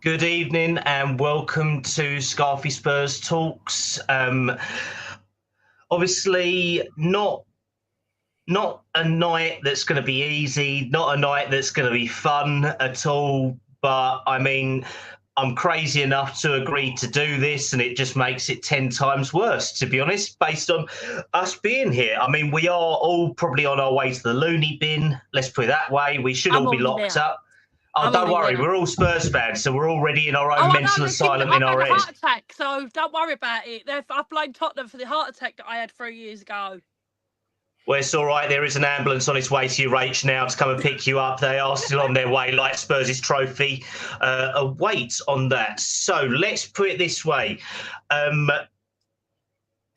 Good evening and welcome to Scarfey Spurs Talks. Obviously, not a night that's going to be easy, not a night that's going to be fun at all. But I mean, I'm crazy enough to agree to do this, and it just makes it 10 times worse, to be honest, based on us being here. I mean, we are all probably on our way to the loony bin. Let's put it that way. We should I'm all be already locked there. up. Oh, I'm don't already worry. there. We're all Spurs fans, so we're already in our own Oh, I know. mental asylum in I've our had a head. heart attack, so don't worry about it. I blame Tottenham for the heart attack that I had 3 years ago. Well, it's all right. There is an ambulance on its way to you, Rach, now to come and pick you up. They are still on their way, like Spurs' trophy awaits on that. So let's put it this way.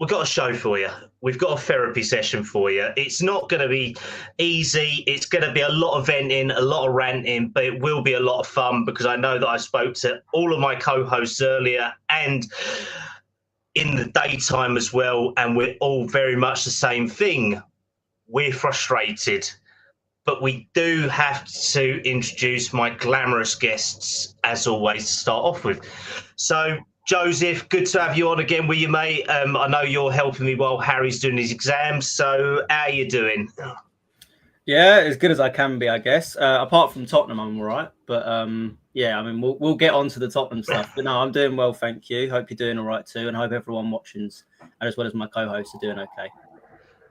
We've got a show for you. We've got a therapy session for you. It's not going to be easy. It's going to be a lot of venting, a lot of ranting, but it will be a lot of fun because I know that I spoke to all of my co-hosts earlier and in the daytime as well, and we're all very much the same thing. We're frustrated, but we do have to introduce my glamorous guests, as always, to start off with. So, Joseph, good to have you on again with you, mate. I know you're helping me while Harry's doing his exams, so how are you doing? Yeah, as good as I can be, I guess. Apart from Tottenham, I'm all right. But yeah, I mean, we'll get on to the Tottenham stuff. But no, I'm doing well, thank you. Hope you're doing all right too, and hope everyone watching's, as well as my co-hosts, are doing okay.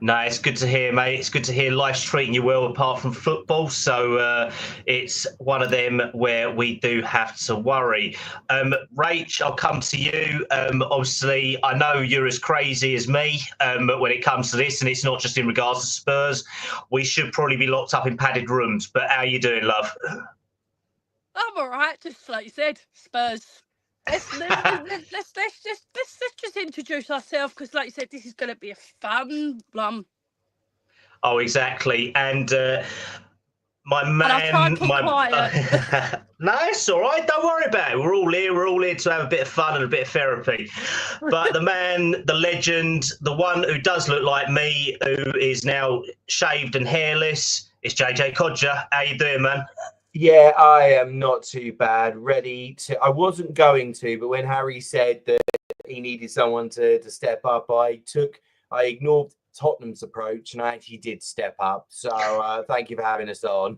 No, it's good to hear, mate. It's good to hear life's treating you well apart from football. So it's one of them where we do have to worry. Rach, I'll come to you. Obviously, I know you're as crazy as me when it comes to this, and it's not just in regards to Spurs. We should probably be locked up in padded rooms. But how are you doing, love? I'm all right, just like you said, Spurs. Let's just introduce ourselves because, like you said, this is going to be a fun one. Oh, exactly. And my man, and I'll try and keep quiet. No, it's all right. Don't worry about it. We're all here. We're all here to have a bit of fun and a bit of therapy. But the man, the legend, the one who does look like me, who is now shaved and hairless, is JJ Codger. How you doing, man? Yeah, I am not too bad. Ready to. I wasn't going to, but when Harry said that he needed someone to step up, I ignored Tottenham's approach and I actually did step up. So thank you for having us on.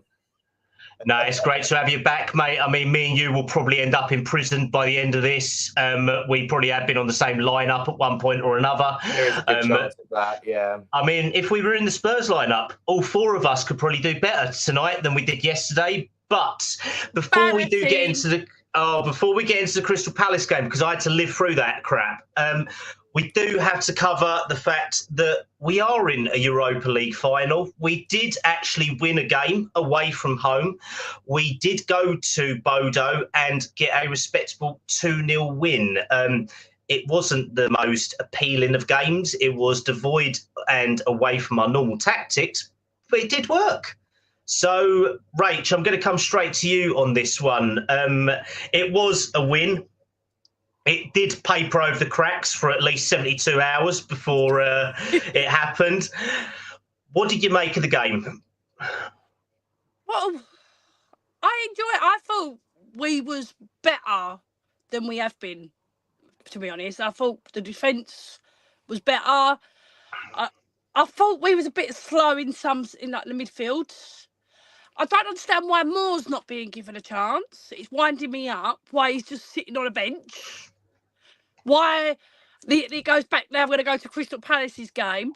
No, it's great to have you back, mate. I mean, me and you will probably end up in prison by the end of this. We probably have been on the same lineup at one point or another. There is a good chance of that, yeah. I mean, if we were in the Spurs lineup, all four of us could probably do better tonight than we did yesterday. But before we get into the Crystal Palace game, because I had to live through that crap, we do have to cover the fact that we are in a Europa League final. We did actually win a game away from home. We did go to Bodo and get a respectable 2-0 win. It wasn't the most appealing of games. It was devoid and away from our normal tactics, but it did work. So, Rach, I'm going to come straight to you on this one. It was a win. It did paper over the cracks for at least 72 hours before it happened. What did you make of the game? Well, I enjoy it. I thought we was better than we have been, to be honest. I thought the defence was better. I thought we was a bit slow in like the midfield. I don't understand why Moore's not being given a chance. It's winding me up. Why he's just sitting on a bench. Why it goes back now. We're going to go to Crystal Palace's game.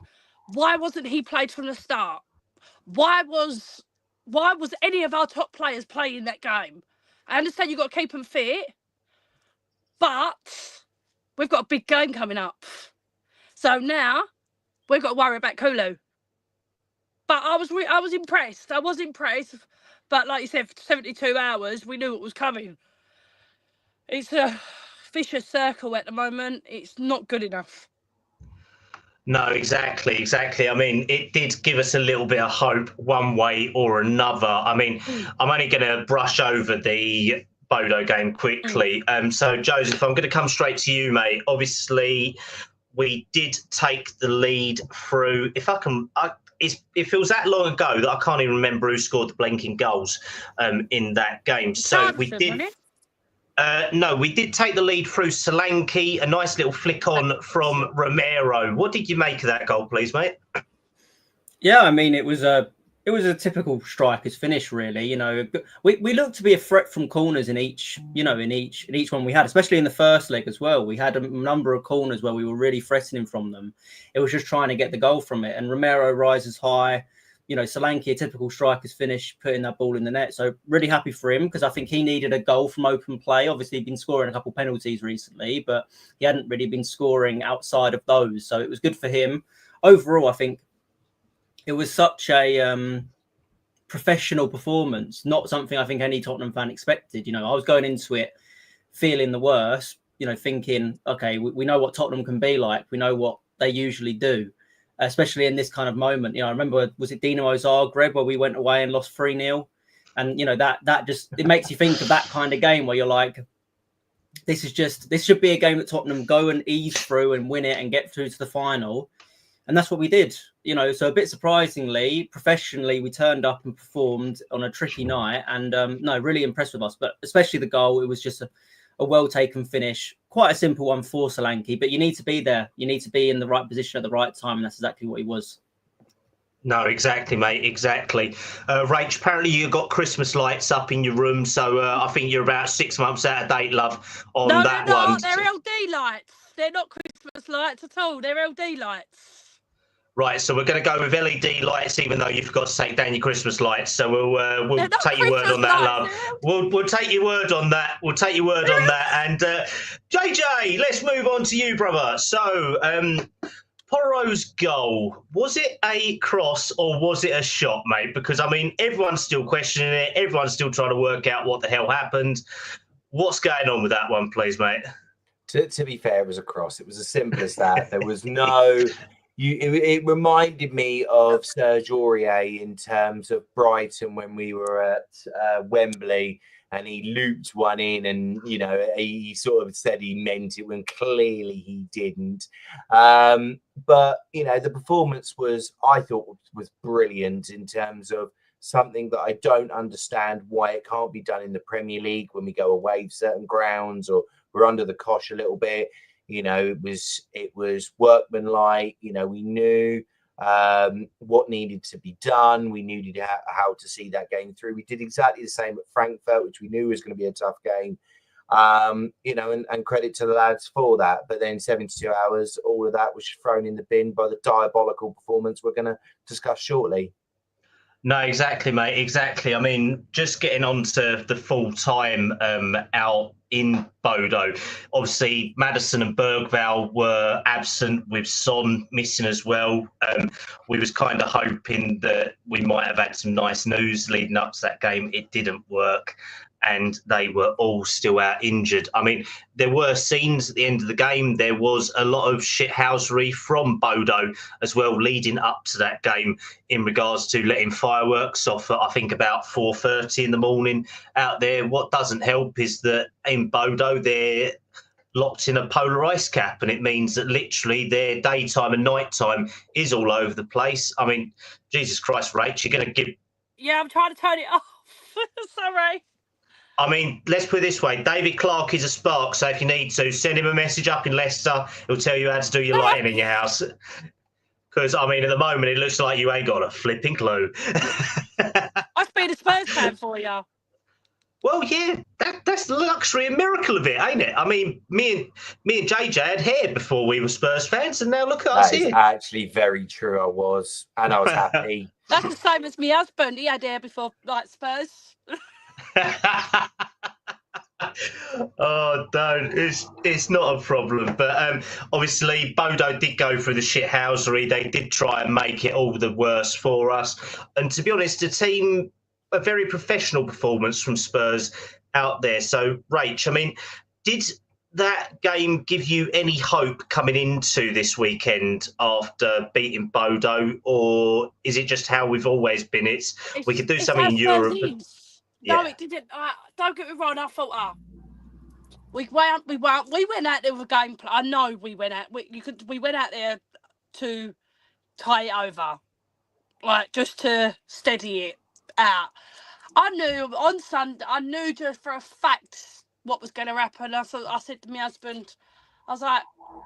Why wasn't he played from the start? Why was any of our top players playing that game? I understand you've got to keep them fit, but we've got a big game coming up. So now we've got to worry about Kallum. But I was impressed. I was impressed. But like you said, for 72 hours, we knew it was coming. It's a vicious circle at the moment. It's not good enough. No, exactly. I mean, it did give us a little bit of hope one way or another. I mean, I'm only going to brush over the Bodo game quickly. So, Joseph, I'm going to come straight to you, mate. Obviously, we did take the lead through. It feels that long ago that I can't even remember who scored the blinking goals in that game. So we did. No, we did take the lead through Solanke, a nice little flick on from Romero. What did you make of that goal, please, mate? Yeah, I mean, it was a typical striker's finish, really. You know, we looked to be a threat from corners in each one we had, especially in the first leg as well. We had a number of corners where we were really threatening from them. It was just trying to get the goal from it. And Romero rises high. You know, Solanke, a typical striker's finish, putting that ball in the net. So really happy for him, because I think he needed a goal from open play. Obviously, he'd been scoring a couple penalties recently, but he hadn't really been scoring outside of those. So it was good for him. Overall, I think it was such a professional performance, not something I think any Tottenham fan expected. You know, I was going into it feeling the worst, you know, thinking, okay, we know what Tottenham can be like. We know what they usually do, especially in this kind of moment. You know, I remember, was it Dinamo Zagreb where we went away and lost 3-0? And, you know, that just, it makes you think of that kind of game where you're like, this should be a game that Tottenham go and ease through and win it and get through to the final. And that's what we did, you know. So a bit surprisingly, professionally, we turned up and performed on a tricky night. And no, really impressed with us. But especially the goal, it was just a well-taken finish. Quite a simple one for Solanke, but you need to be there. You need to be in the right position at the right time. And that's exactly what he was. No, exactly, mate. Exactly. Rach, apparently you got Christmas lights up in your room. So I think you're about 6 months out of date, love, on that one. No, they're LD lights. They're not Christmas lights at all. They're LD lights. Right, so we're going to go with LED lights, even though you forgot to take down your Christmas lights. So we'll take your word on that, love. We'll take your word on that. We'll take your word on that. And JJ, let's move on to you, brother. So Porro's goal, was it a cross or was it a shot, mate? Because I mean, everyone's still questioning it. Everyone's still trying to work out what the hell happened. What's going on with that one, please, mate? To be fair, it was a cross. It was as simple as that. There was no. It reminded me of Serge Aurier in terms of Brighton when we were at Wembley and he looped one in and, you know, he sort of said he meant it when clearly he didn't. But, you know, the performance I thought was brilliant in terms of something that I don't understand why it can't be done in the Premier League when we go away to certain grounds or we're under the cosh a little bit. You know, it was workmanlike. You know, we knew what needed to be done. We knew how to see that game through. We did exactly the same at Frankfurt, which we knew was going to be a tough game. You know, and credit to the lads for that. But then 72 hours, all of that was thrown in the bin by the diabolical performance we're going to discuss shortly. No, exactly, mate. Exactly. I mean, just getting on to the full time out in Bodo. Obviously, Maddison and Bergvall were absent with Son missing as well. We was kind of hoping that we might have had some nice news leading up to that game. It didn't work. And they were all still out injured. I mean, there were scenes at the end of the game. There was a lot of shithousery from Bodo as well leading up to that game in regards to letting fireworks off at, I think, about 4:30 in the morning out there. What doesn't help is that in Bodo, they're locked in a polar ice cap, and it means that literally their daytime and nighttime is all over the place. I mean, Jesus Christ, Rach, you're going to give... Yeah, I'm trying to turn it off. Sorry. I mean, let's put it this way. David Clark is a spark, so if you need to, send him a message up in Leicester. He'll tell you how to do your lighting in your house. Because, I mean, at the moment, it looks like you ain't got a flipping clue. I've been a Spurs fan for you. Well, yeah, that's the luxury and miracle of it, ain't it? I mean, me and JJ had hair before we were Spurs fans, and now look at us here. That is actually very true. I was happy. That's the same as my husband. He had hair before, like, Spurs. Oh, don't. It's not a problem. But obviously, Bodo did go through the shithousery. They did try and make it all the worse for us. And to be honest, the team, a very professional performance from Spurs out there. So, Rach, I mean, did that game give you any hope coming into this weekend after beating Bodo? Or is it just how we've always been? We could do something in Europe. No, it didn't. Don't get me wrong. I thought, we went out there with a game plan. I know we went out. We went out there to tie it over, like just to steady it out. I knew on Sunday. I knew just for a fact what was going to happen. I said to my husband, I was like,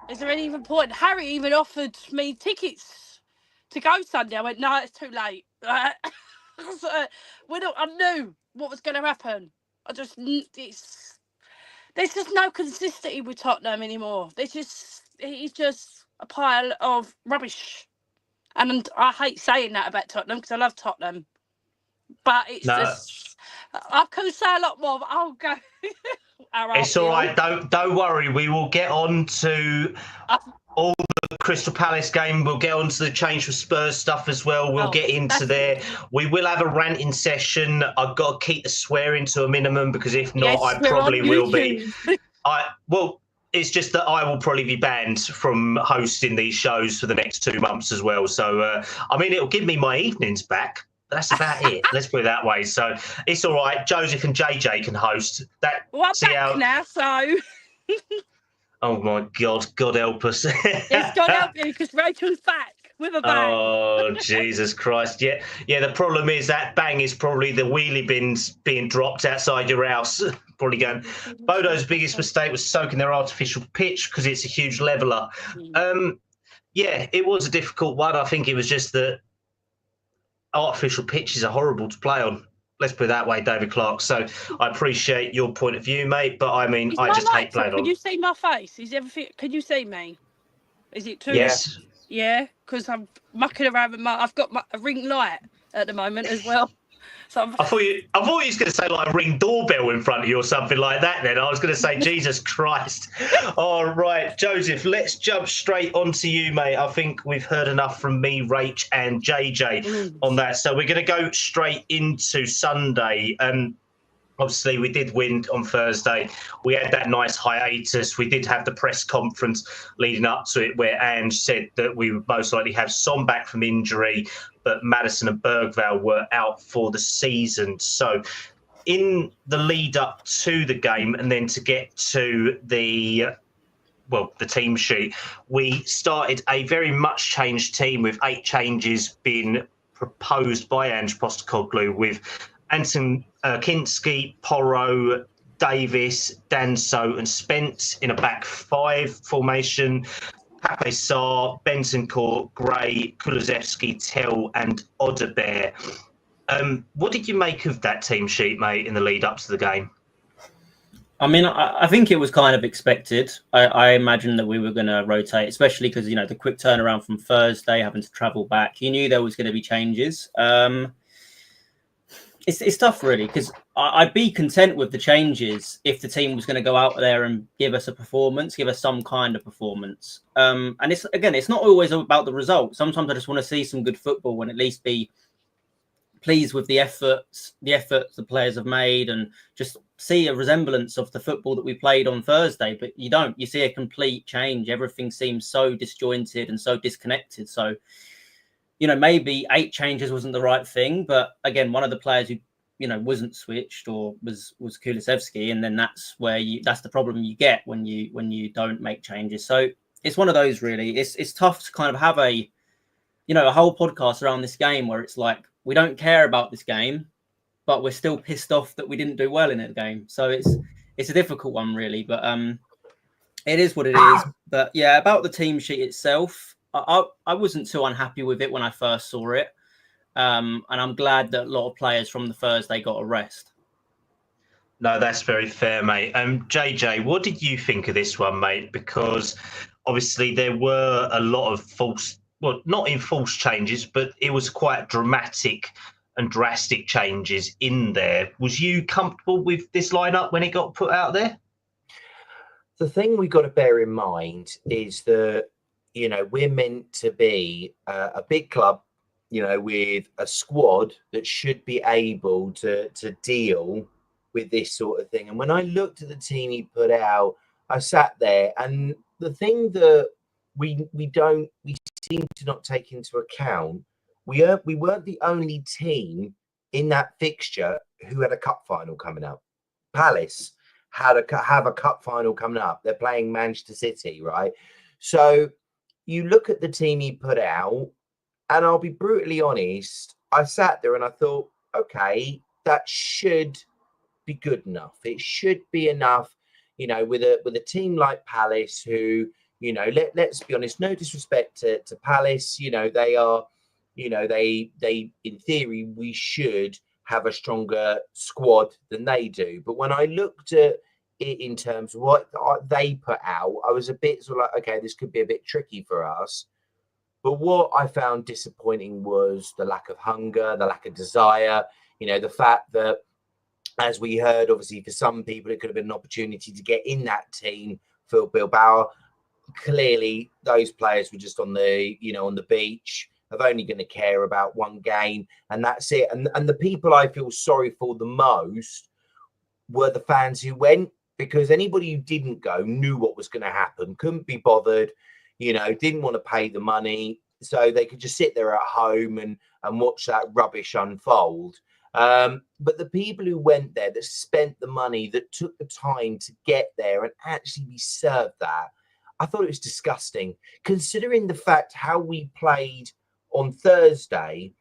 is there any even point? Harry even offered me tickets to go Sunday. I went, no, it's too late. I knew what was going to happen. There's just no consistency with Tottenham anymore. He's just a pile of rubbish. And I hate saying that about Tottenham because I love Tottenham. But it's just, I could say a lot more, but I'll go. It's all right. Don't worry. We will get on to all the Crystal Palace game. We'll get on to the change for Spurs stuff as well. We'll get into there. We will have a ranting session. I've got to keep the swearing to a minimum because if not, I probably will be. It's just that I will probably be banned from hosting these shows for the next 2 months as well. So, I mean, it'll give me my evenings back. But that's about it. Let's put it that way. So it's all right. Joseph and JJ can host that. Well, I'm back now, so. Oh my God! God help us. Yes, God help you, because Rachel's back with a bang. Oh Jesus Christ! Yeah. The problem is that bang is probably the wheelie bins being dropped outside your house. Probably going. Bodo's biggest mistake was soaking their artificial pitch because it's a huge leveler. Yeah, it was a difficult one. I think it was just that. Artificial pitches are horrible to play on. Let's put it that way, David Clark. So I appreciate your point of view, mate. But I mean, I just hate playing on. Can you see my face? Is everything? Can you see me? Is it too? Yes. Yeah, because I'm mucking around with I've got a ring light at the moment as well. So I thought you was going to say like a ring doorbell in front of you or something like that. Then I was going to say Jesus Christ. All right, Joseph, let's jump straight onto you, mate. I think we've heard enough from me, Rach, and JJ on that. So we're going to go straight into Sunday. Obviously, we did win on Thursday. We had that nice hiatus. We did have the press conference leading up to it where Ange said that we would most likely have Son back from injury, but Maddison and Bergvall were out for the season. So in the lead up to the game and then to get to the team sheet, we started a very much changed team with 8 changes being proposed by Ange Postecoglou with Anton Kinski, Porro, Davis, Danso and Spence in a back 5 formation. Pape Sarr, Bentancur, Gray, Kulusevski, Tell and Odebear. What did you make of that team sheet, mate, in the lead up to the game? I mean, I think it was kind of expected. I imagined that we were going to rotate, especially because, the quick turnaround from Thursday, having to travel back. You knew there was going to be changes. It's tough, really, because I'd be content with the changes if the team was going to go out there and give us a performance, give us some kind of performance. And it's not always about the result. Sometimes I just want to see some good football and at least be pleased with the efforts the players have made and just see a resemblance of the football that we played on Thursday. But you don't. You see a complete change. Everything seems so disjointed and so disconnected. So, maybe 8 changes wasn't the right thing, but again, one of the players who, wasn't switched or was Kulusevski, and then that's the problem you get when you don't make changes. So it's one of those really. It's tough to kind of have a whole podcast around this game where it's like we don't care about this game, but we're still pissed off that we didn't do well in the game. So it's a difficult one really, but it is what it is. But yeah, about the team sheet itself. I wasn't too unhappy with it when I first saw it. And I'm glad that a lot of players from the Thursday got a rest. No, that's very fair, mate. JJ, what did you think of this one, mate? Because obviously there were a lot of not enforced changes, but it was quite dramatic and drastic changes in there. Was you comfortable with this lineup when it got put out there? The thing we got to bear in mind is that we're meant to be a big club, with a squad that should be able to deal with this sort of thing. And when I looked at the team he put out, I sat there, and the thing that we seem to not take into account, we weren't the only team in that fixture who had a cup final coming up. Palace have a cup final coming up. They're playing Manchester City, right? So you look at the team he put out, and I'll be brutally honest, I sat there and I thought, okay, that should be good enough. It should be enough, you know, with a team like Palace, who, you know, let's be honest, no disrespect to Palace, you know, they are, you know, they in theory we should have a stronger squad than they do. But when I looked at it in terms of what they put out, I was a bit sort of like, okay, this could be a bit tricky for us. But what I found disappointing was the lack of hunger, the lack of desire, you know, the fact that, as we heard, obviously for some people, it could have been an opportunity to get in that team for Bilbao. Clearly, those players were just on the, you know, on the beach, of only going to care about one game, and that's it. And the people I feel sorry for the most were the fans who went, because anybody who didn't go knew what was going to happen, couldn't be bothered, you know, didn't want to pay the money, so they could just sit there at home and watch that rubbish unfold. But the people who went there, that spent the money, that took the time to get there and actually be served that, I thought it was disgusting. Considering the fact how we played on Thursday,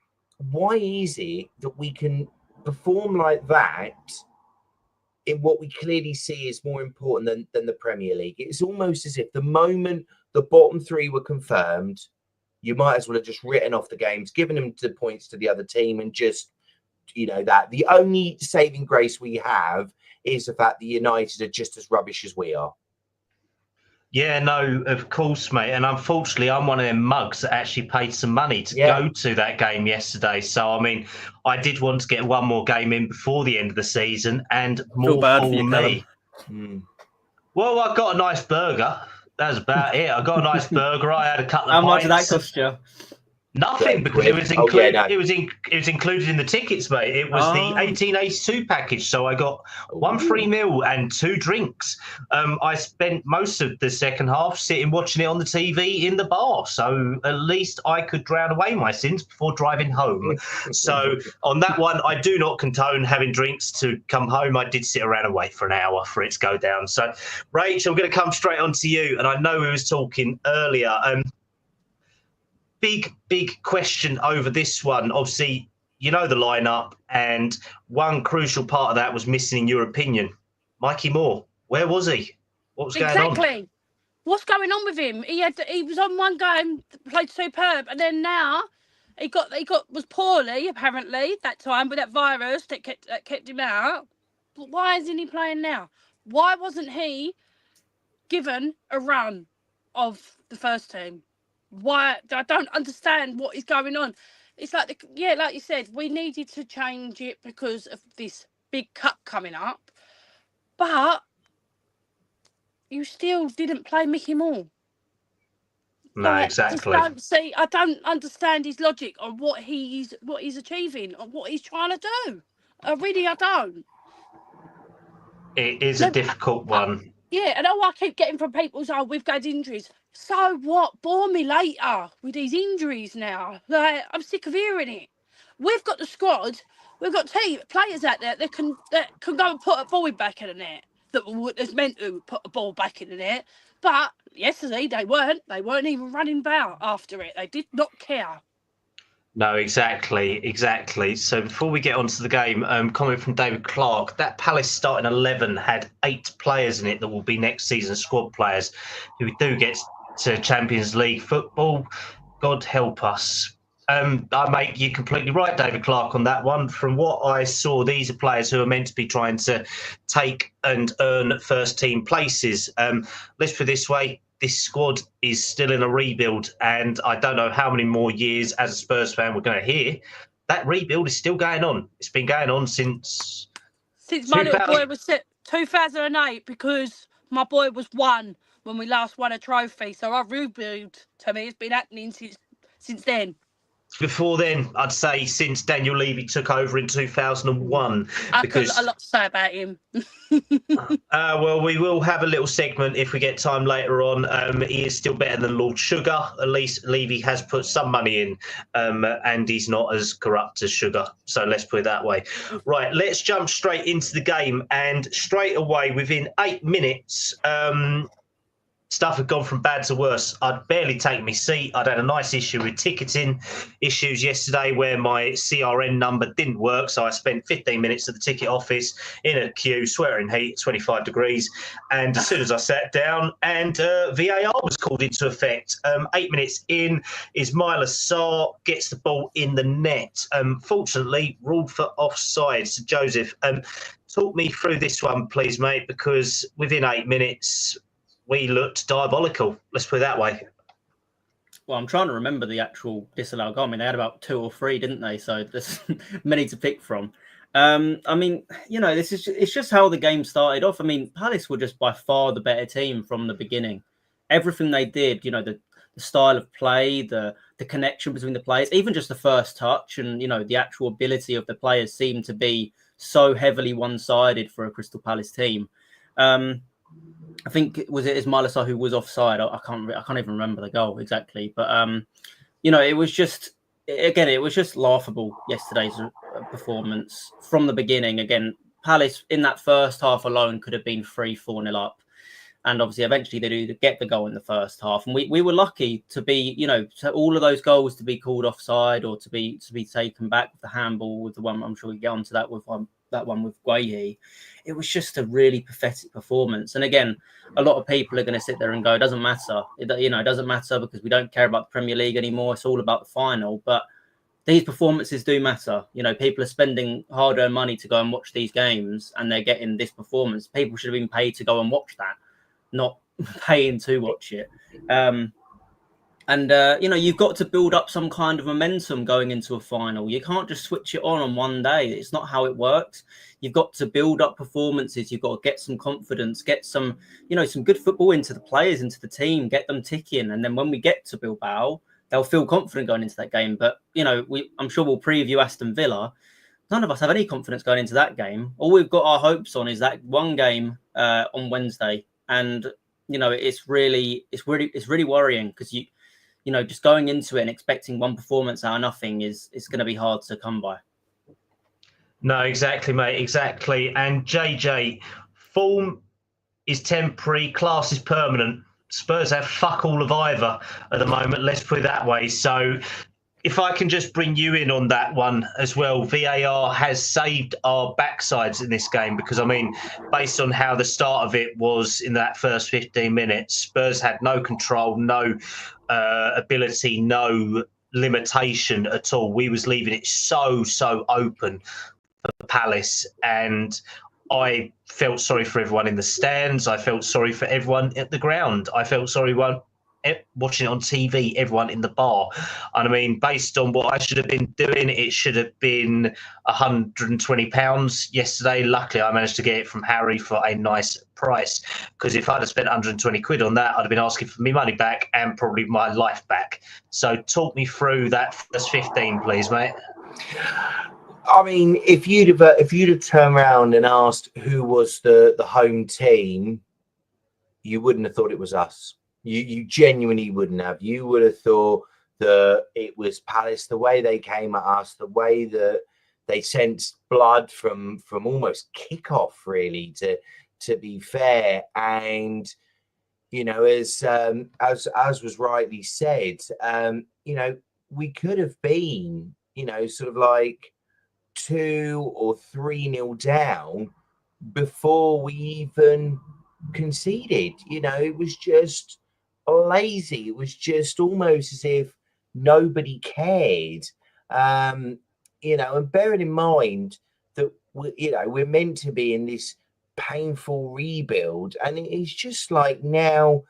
why is it that we can perform like that in what we clearly see is more important than the Premier League? It's almost as if the moment the bottom three were confirmed, you might as well have just written off the games, given them the points to the other team, and just, you know, that the only saving grace we have is the fact that United are just as rubbish as we are. Yeah, no, of course, mate. And unfortunately, I'm one of them mugs that actually paid some money to go to that game yesterday. So, I mean, I did want to get one more game in before the end of the season, and more for me. Well, I got a nice burger. That was about it. I got a nice burger. I had a couple of How much pints. did that cost you? Nothing, because it was included. It was included in the tickets, mate. It was the 1882 package, so I got one free meal and 2 drinks. I spent most of the second half sitting watching it on the TV in the bar, so at least I could drown away my sins before driving home. So on that one, I do not condone having drinks to come home. I did sit around and wait for an hour for it to go down. So, Rach, I'm going to come straight on to you, and I know we was talking earlier. Big question over this one. Obviously, you know the lineup, and one crucial part of that was missing, in your opinion. Mikey Moore, where was he? What was going on? Exactly. What's going on with him? He was on one game, played superb, and then now he was poorly apparently that time with that virus that kept him out. But why isn't he playing now? Why wasn't he given a run of the first team? Why? I don't understand what is going on. It's like, like you said, we needed to change it because of this big cup coming up, but you still didn't play Mickey Moore. No, exactly. I don't understand his logic on what he's achieving, or what he's trying to do. I don't. It is a difficult one. Yeah, and all I keep getting from people is, we've got injuries. So what? Bore me later with these injuries now. Like, I'm sick of hearing it. We've got the squad. We've got players out there that can go and put a ball back in the net. That was meant to put a ball back in the net. But yesterday they weren't. They weren't even running about after it. They did not care. No, exactly. So before we get onto the game, comment from David Clark, that Palace starting 11 had 8 players in it that will be next season's squad players who do get to Champions League football. God help us. I make you completely right, David Clark, on that one. From what I saw, these are players who are meant to be trying to take and earn first team places. Let's put it this way. This squad is still in a rebuild, and I don't know how many more years as a Spurs fan we're going to hear. That rebuild is still going on. It's been going on since my little boy was 2008, because my boy was 1 when we last won a trophy. So our rebuild, to me, has been happening since then. Before then, I'd say since Daniel Levy took over in 2001. I've got a lot to say about him. Well, we will have a little segment if we get time later on. He is still better than Lord Sugar. At least Levy has put some money in, and he's not as corrupt as Sugar. So let's put it that way. Right, let's jump straight into the game. And straight away, within 8 minutes, stuff had gone from bad to worse. I'd barely taken my seat. I'd had a nice issue with ticketing issues yesterday where my CRN number didn't work. So I spent 15 minutes at the ticket office in a queue, swearing heat, 25 degrees. And as soon as I sat down, and VAR was called into effect. 8 minutes in, Ismaila Sarr gets the ball in the net. Fortunately, ruled for offside. So Joseph, talk me through this one, please, mate, because within 8 minutes, we looked diabolical. Let's put it that way. Well, I'm trying to remember the actual disallowed goal. I mean, they had about 2 or 3, didn't they? So there's many to pick from. I mean, it's just how the game started off. I mean, Palace were just by far the better team from the beginning. Everything they did, the style of play, the connection between the players, even just the first touch and, the actual ability of the players seemed to be so heavily one-sided for a Crystal Palace team. I think was it Ismaila Sarr who was offside. I can't even remember the goal exactly, but it was just laughable yesterday's performance from the beginning. Again, Palace in that first half alone could have been 3-4-0 up, and obviously eventually they do get the goal in the first half. And we were lucky to be, to all of those goals to be called offside or to be taken back with the handball with the one. I'm sure we get onto that with that one with Guehi. It was just a really pathetic performance. And again, a lot of people are going to sit there and go, it doesn't matter. It doesn't matter because we don't care about the Premier League anymore. It's all about the final. But these performances do matter. People are spending hard-earned money to go and watch these games and they're getting this performance. People should have been paid to go and watch that, not paying to watch it. You've got to build up some kind of momentum going into a final. You can't just switch it on one day. It's not how it works. You've got to build up performances. You've got to get some confidence, get some good football into the players, into the team, get them ticking. And then when we get to Bilbao, they'll feel confident going into that game. But, I'm sure we'll preview Aston Villa. None of us have any confidence going into that game. All we've got our hopes on is that one game on Wednesday. And, it's really worrying because just going into it and expecting one performance out of nothing is going to be hard to come by. No, exactly, mate, exactly. And JJ, form is temporary, class is permanent. Spurs have fuck all of either at the moment, let's put it that way. So if I can just bring you in on that one as well, VAR has saved our backsides in this game because, based on how the start of it was in that first 15 minutes, Spurs had no control, no ability, no limitation at all. We was leaving it so open for Palace, and I felt sorry for everyone in the stands. I felt sorry for everyone at the ground. I felt sorry watching it on TV, everyone in the bar. And based on what I should have been doing, it should have been £120 yesterday. Luckily, I managed to get it from Harry for a nice price, because if I'd have spent 120 quid on that, I'd have been asking for my money back and probably my life back. So talk me through that first 15, please, mate. If you'd have turned around and asked who was the home team, you wouldn't have thought it was us. You genuinely wouldn't have. You would have thought that it was Palace, the way they came at us, the way that they sensed blood from almost kickoff, really, to be fair. And as was rightly said, we could have been sort of like 2 or 3-0 down before we even conceded. It was just lazy. It was just almost as if nobody cared. And bearing in mind that we're meant to be in this painful rebuild, and it's just like now,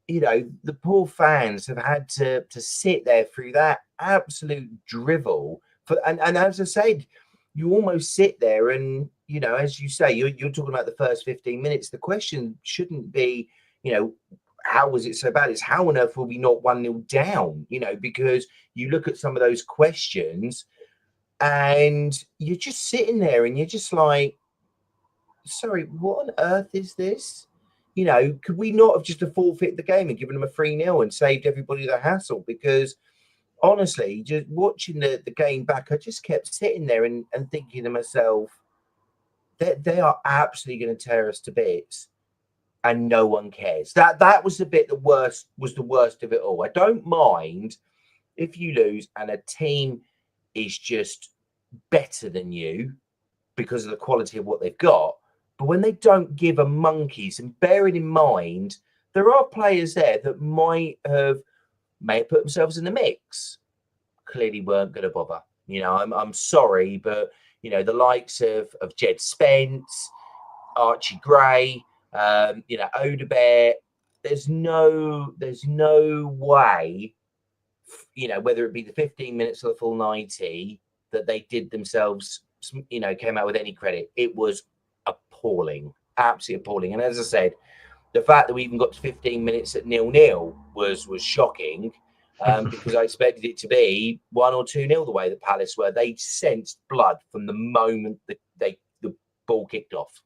the poor fans have had to sit there through that absolute drivel. And as I said, you almost sit there and, as you say, you're talking about the first 15 minutes. The question shouldn't be, how was it so bad? It's how on earth were we not 1-0 down? Because you look at some of those questions and you're just sitting there and you're just like, sorry, what on earth is this? Could we not have just forfeited the game and given them a 3-0 and saved everybody the hassle? Because honestly, just watching the game back, I just kept sitting there and thinking to myself that they are absolutely going to tear us to bits. and no one cares. That was the bit the worst of it all. I don't mind if you lose and a team is just better than you because of the quality of what they've got. But when they don't give a monkeys, and bearing in mind, there are players there that may have put themselves in the mix, clearly weren't going to bother. I'm sorry, but the likes of Jed Spence, Archie Gray, Odebear, there's no way, whether it be the 15 minutes or the full 90, that they did themselves, came out with any credit. It was appalling, absolutely appalling. And as I said, the fact that we even got to 15 minutes at 0-0 was shocking, because I expected it to be 1 or 2-0 the way that Palace were. They sensed blood from the moment that the ball kicked off.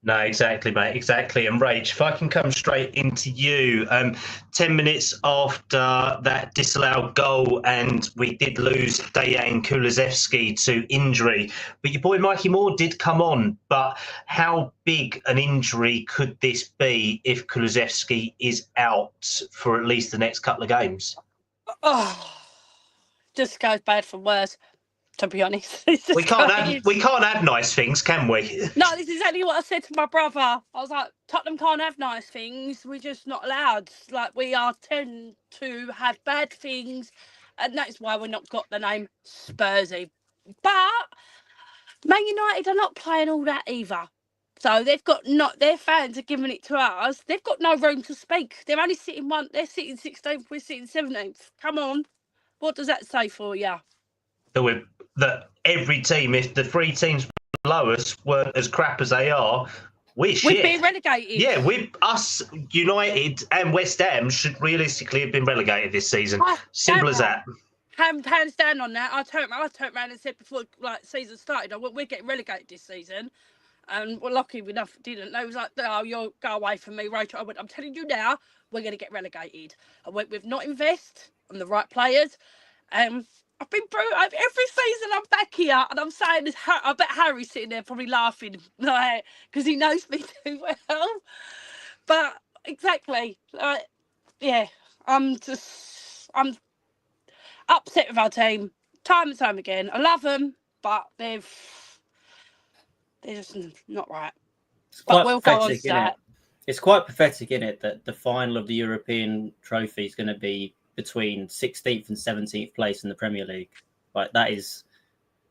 No, exactly, mate. Exactly. And Rach, if I can come straight into you, 10 minutes after that disallowed goal, and we did lose Dejan Kulusevski to injury, but your boy Mikey Moore did come on. But how big an injury could this be if Kulusevski is out for at least the next couple of games? Oh, just goes bad for worse. To be honest, we can't have nice things, can we? No, this is exactly what I said to my brother. I was like, Tottenham can't have nice things. We're just not allowed. Like, we tend to have bad things, and that's why we're not got the name Spursy. But Man United are not playing all that either. So their fans are giving it to us. They've got no room to speak. They're only sitting they're sitting 16th, we're sitting 17th. Come on. What does that say for you? That every team, if the 3 teams below us weren't as crap as they are, we'd be relegated. Yeah, us, United and West Ham should realistically have been relegated this season. Simple as that. Hands down on that. I turned around and said before season started, we're getting relegated this season. And we're lucky enough didn't. They was like, oh, you'll go away from me, Rachael. I went, I'm telling you now, we're going to get relegated. I went with not invest on the right players. I've been every season I'm back here and I'm saying this. I bet Harry's sitting there probably laughing, like, because he knows me too well. But exactly, yeah, I'm upset with our team time and time again. I love them, but they're just not right. But we'll go on to that. It's quite pathetic, isn't it, that the final of the European trophy is going to be between 16th and 17th place in the Premier League. Like, that is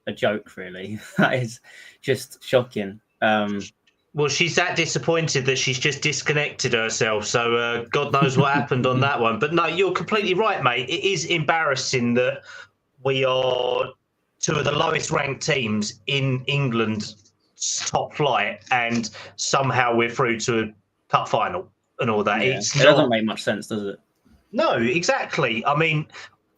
a joke, really. That is just shocking. Well, she's that disappointed that she's just disconnected herself. So God knows what happened on that one. But no, you're completely right, mate. It is embarrassing that we are 2 of the lowest ranked teams in England's top flight, and somehow we're through to a cup final and all that. Yeah, it doesn't make much sense, does it? No, exactly. I mean,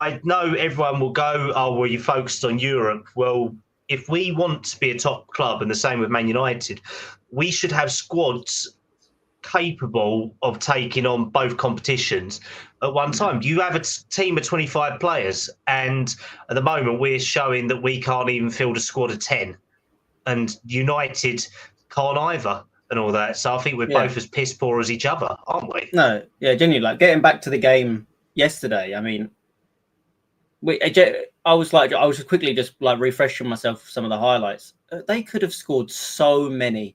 I know everyone will go, oh, well, you focused on Europe. Well, if we want to be a top club, and the same with Man United, we should have squads capable of taking on both competitions at one time. You have a team of 25 players, and at the moment we're showing that we can't even field a squad of 10. And United can't either. And all that. So I think we're both as piss poor as each other, aren't we? No, yeah, genuinely. Like, getting back to the game yesterday, I mean, I was just quickly refreshing myself some of the highlights. They could have scored so many.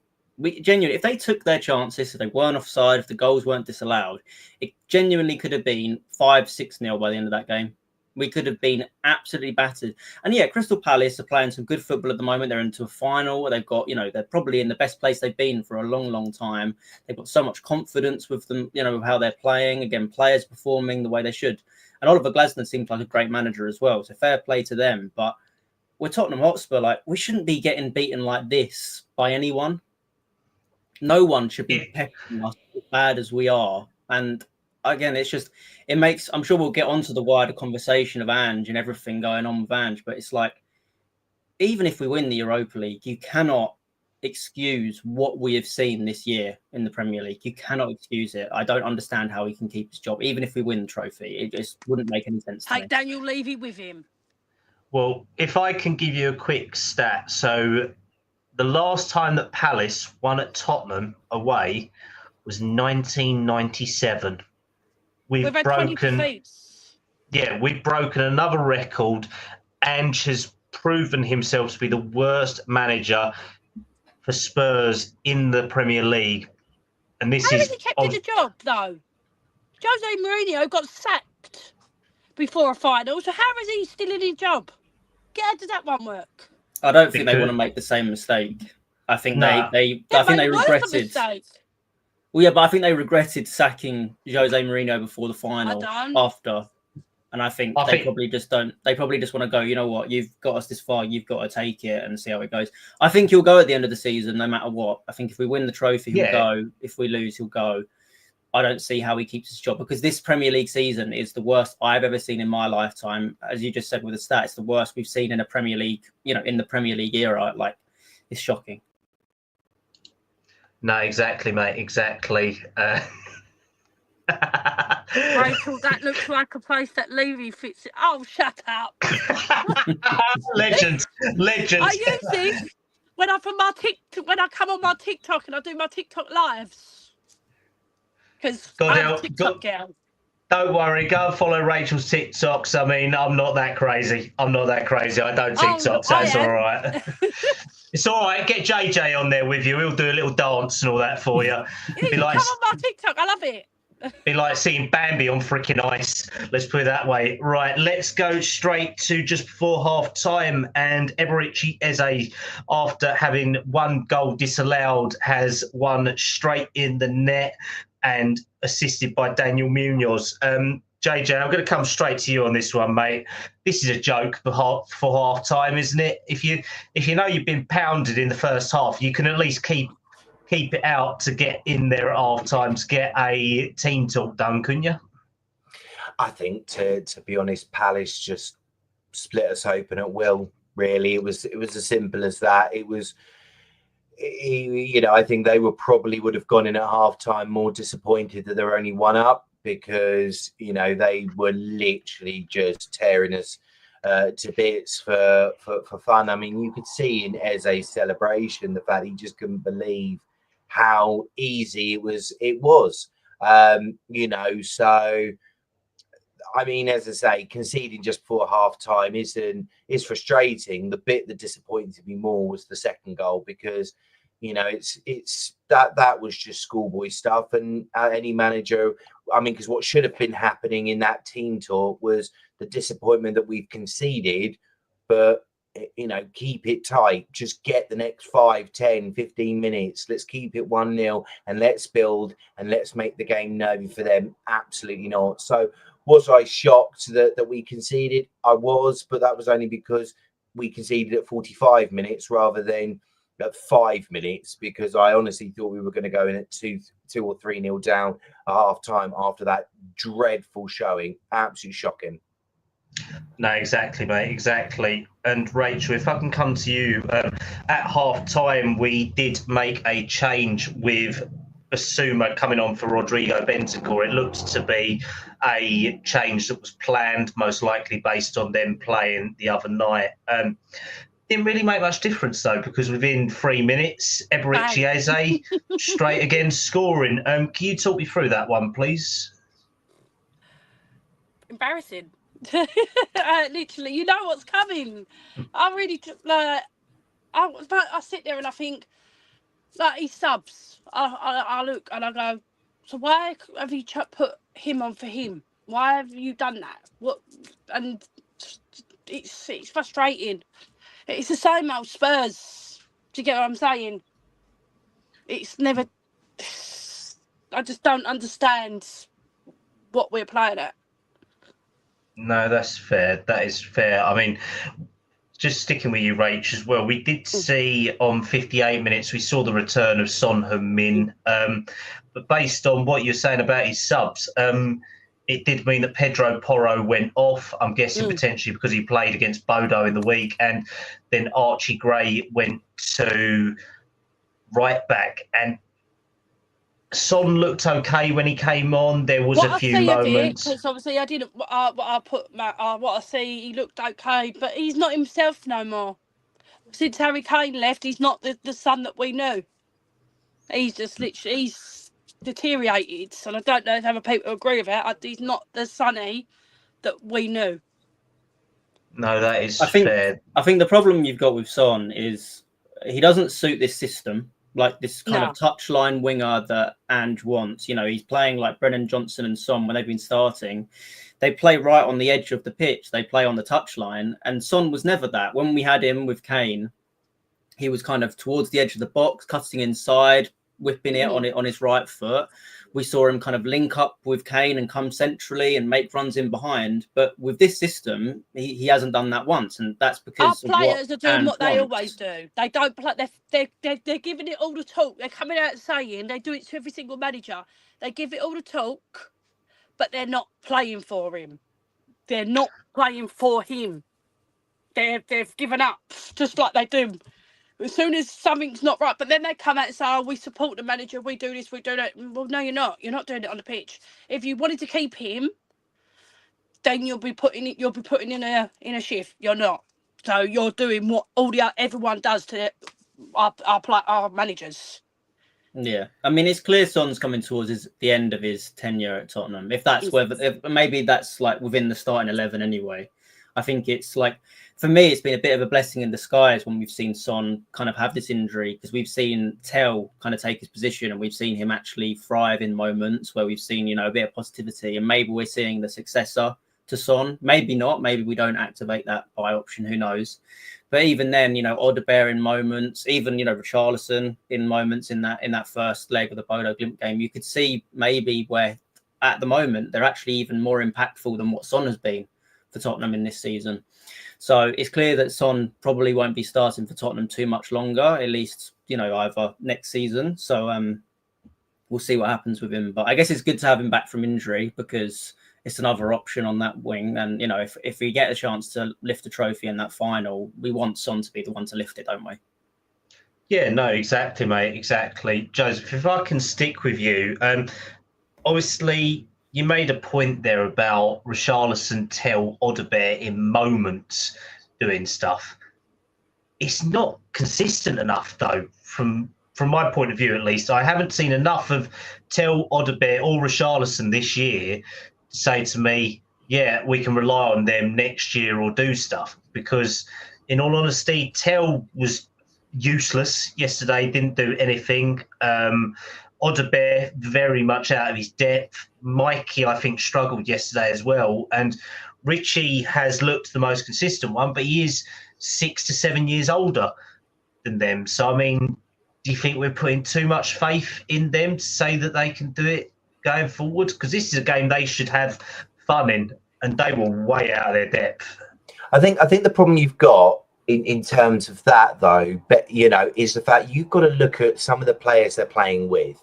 Genuinely, if they took their chances, if they weren't offside, if the goals weren't disallowed, it genuinely could have been 5-6-0 by the end of that game. We could have been absolutely battered. And yeah, Crystal Palace are playing some good football at the moment. They're into a final. They've got, they're probably in the best place they've been for a long, long time. They've got so much confidence with them, with how they're playing. Again, players performing the way they should. And Oliver Glasner seems like a great manager as well. So fair play to them. But we're Tottenham Hotspur. Like, we shouldn't be getting beaten like this by anyone. No one should be peppering us as bad as we are. And again, I'm sure we'll get onto the wider conversation of Ange and everything going on with Ange, but it's like, even if we win the Europa League, you cannot excuse what we have seen this year in the Premier League. You cannot excuse it. I don't understand how he can keep his job, even if we win the trophy. It just wouldn't make any sense to me. Take Daniel Levy with him. Well, if I can give you a quick stat. So the last time that Palace won at Tottenham away was 1997. We've had 20 defeats. Yeah, we've broken another record. Ange has proven himself to be the worst manager for Spurs in the Premier League. And this How is has he kept in the job, though? Jose Mourinho got sacked before a final, so how is he still in his job? How does that one work? I don't think they want to make the same mistake. I think I think they regretted. Well, yeah, but I think they regretted sacking Jose Mourinho before the final. After, and I think they probably just don't. They probably just want to go. You know what? You've got us this far. You've got to take it and see how it goes. I think he'll go at the end of the season, no matter what. I think if we win the trophy, he'll go. If we lose, he'll go. I don't see how he keeps his job because this Premier League season is the worst I've ever seen in my lifetime. As you just said with the stats, the worst we've seen in a Premier League, in the Premier League era. Like, it's shocking. No, exactly, mate. Exactly. Rachael, that looks like a place that Levy fits it. Oh, shut up. Legend. I use this when I come on my TikTok and I do my TikTok lives. Because I'm a TikTok girl. Don't worry, go and follow Rachel's TikToks. I mean, I'm not that crazy. I don't TikTok, so it's all right. It's all right. Get JJ on there with you. He'll do a little dance and all that for you. Come on my TikTok. I love it. Be like seeing Bambi on freaking ice. Let's put it that way. Right, let's go straight to just before half time. And Eberechi Eze, after having one goal disallowed, has one straight in the net and assisted by Daniel Munoz. JJ, I'm going to come straight to you on this one, mate. This is a joke for half time, isn't it? If you know you've been pounded in the first half, you can at least keep it out to get in there at half time to get a team talk done, couldn't you? I think to be honest, Palace just split us open at will. Really, it was as simple as that. It was. I think they would have gone in at half time more disappointed that they're only one up because, they were literally just tearing us to bits for fun. I mean, you could see in Eze's celebration the fact he just couldn't believe how easy it was. So I mean, as I say, conceding just before half time is frustrating. The bit that disappointed me more was the second goal because, it's that was just schoolboy stuff. And any manager, I mean, because what should have been happening in that team talk was the disappointment that we've conceded, but keep it tight. Just get the next 5, 10, 15 minutes. Let's keep it 1-0 and let's build and let's make the game nervy for them. Absolutely not. So was I shocked that we conceded? I was, but that was only because we conceded at 45 minutes rather than at 5 minutes, because I honestly thought we were going to go in at 2 or 3-0 down at half time after that dreadful showing. Absolutely shocking. No, exactly, mate, exactly. And Rachel, if I can come to you, at half time, we did make a change with Basuma coming on for Rodrigo Bentancur. It looked to be a change that was planned, most likely based on them playing the other night. Didn't really make much difference, though, because within 3 minutes, Eberechi Eze straight again scoring. Can you talk me through that one, please? Embarrassing. Literally, you know what's coming. I really I sit there and I think, like, he subs. I look and I go, so why have you put him on for him? Why have you done that? What? And it's frustrating. It's the same old Spurs. Do you get what I'm saying? It's never. I just don't understand what we're playing at. No, that's fair. That is fair. I mean, just sticking with you, Rach, as well. We did see on 58 minutes, we saw the return of Son Heung-min. But based on what you're saying about his subs, it did mean that Pedro Porro went off. I'm guessing potentially because he played against Bodo in the week. And then Archie Gray went to right back. And Son looked okay when he came on. There was a few moments. Because obviously I didn't. What I see, he looked okay, but he's not himself no more. Since Harry Kane left, he's not the son that we knew. He's just literally deteriorated, and I don't know if other people agree with it. He's not the Sonny that we knew. No, that is fair. I think the problem you've got with Son is he doesn't suit this system, like this kind of touchline winger that Ange wants. You know, he's playing like Brennan Johnson and Son when they've been starting. They play right on the edge of the pitch. They play on the touchline, and Son was never that. When we had him with Kane, he was kind of towards the edge of the box, cutting inside, whipping it on his right foot. We saw him kind of link up with Kane and come centrally and make runs in behind. But with this system, he hasn't done that once, and that's because our players are doing what they always do. They don't play. They're giving it all the talk. They're coming out saying they do it to every single manager. They give it all the talk, but they're not playing for him. They're not playing for him. They've given up, just like they do as soon as something's not right. But then they come out and say, "Oh, we support the manager. We do this. We do that." Well, no, you're not. You're not doing it on the pitch. If you wanted to keep him, then you'll be putting in a shift. You're not. So you're doing what everyone does to our managers. Yeah, I mean, it's clear Son's coming towards the end of his tenure at Tottenham. If maybe that's like within the starting 11 anyway. I think it's like, for me, it's been a bit of a blessing in disguise when we've seen Son kind of have this injury, because we've seen Tel kind of take his position and we've seen him actually thrive in moments where we've seen, a bit of positivity, and maybe we're seeing the successor to Son. Maybe not. Maybe we don't activate that buy option. Who knows? But even then, Odebear in moments, even, Richarlison in moments in that first leg of the Bodo Glimt game, you could see maybe where at the moment they're actually even more impactful than what Son has been for Tottenham in this season. So it's clear that Son probably won't be starting for Tottenham too much longer, at least, either next season. So we'll see what happens with him. But I guess it's good to have him back from injury, because it's another option on that wing. And, if we get a chance to lift a trophy in that final, we want Son to be the one to lift it, don't we? Yeah, no, exactly, mate. Exactly. Joseph, if I can stick with you, obviously you made a point there about Richarlison, Tel, Odebear in moments doing stuff. It's not consistent enough, though, from my point of view, at least. I haven't seen enough of Tel, Odebear or Richarlison this year to say to me, yeah, we can rely on them next year or do stuff. Because, in all honesty, Tel was useless yesterday, didn't do anything. Odebear very much out of his depth. Mikey, I think, struggled yesterday as well. And Richie has looked the most consistent one, but he is 6 to 7 years older than them. So, I mean, do you think we're putting too much faith in them to say that they can do it going forward? Because this is a game they should have fun in, and they were way out of their depth. I think the problem you've got in terms of that, though, but is the fact you've got to look at some of the players they're playing with.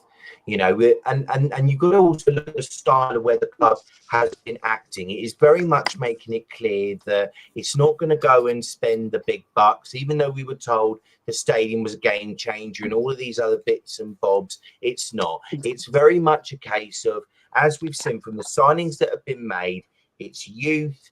And you've got to also look at the style of where the club has been acting. It is very much making it clear that it's not going to go and spend the big bucks, even though we were told the stadium was a game changer and all of these other bits and bobs. It's not. It's very much a case of, as we've seen from the signings that have been made, it's youth,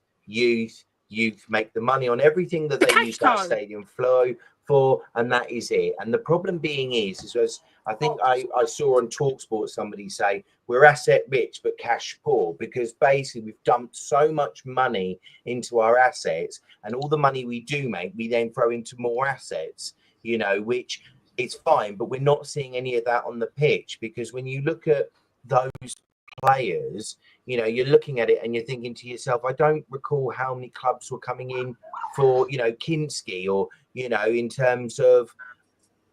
make the money on everything that they use that stadium flow for, and that is it. And the problem being is as I think I saw on TalkSport somebody say, we're asset rich but cash poor, because basically we've dumped so much money into our assets, and all the money we do make, we then throw into more assets, which it's fine, but we're not seeing any of that on the pitch. Because when you look at those players, you're looking at it and you're thinking to yourself, I don't recall how many clubs were coming in for, Kinski, or, in terms of,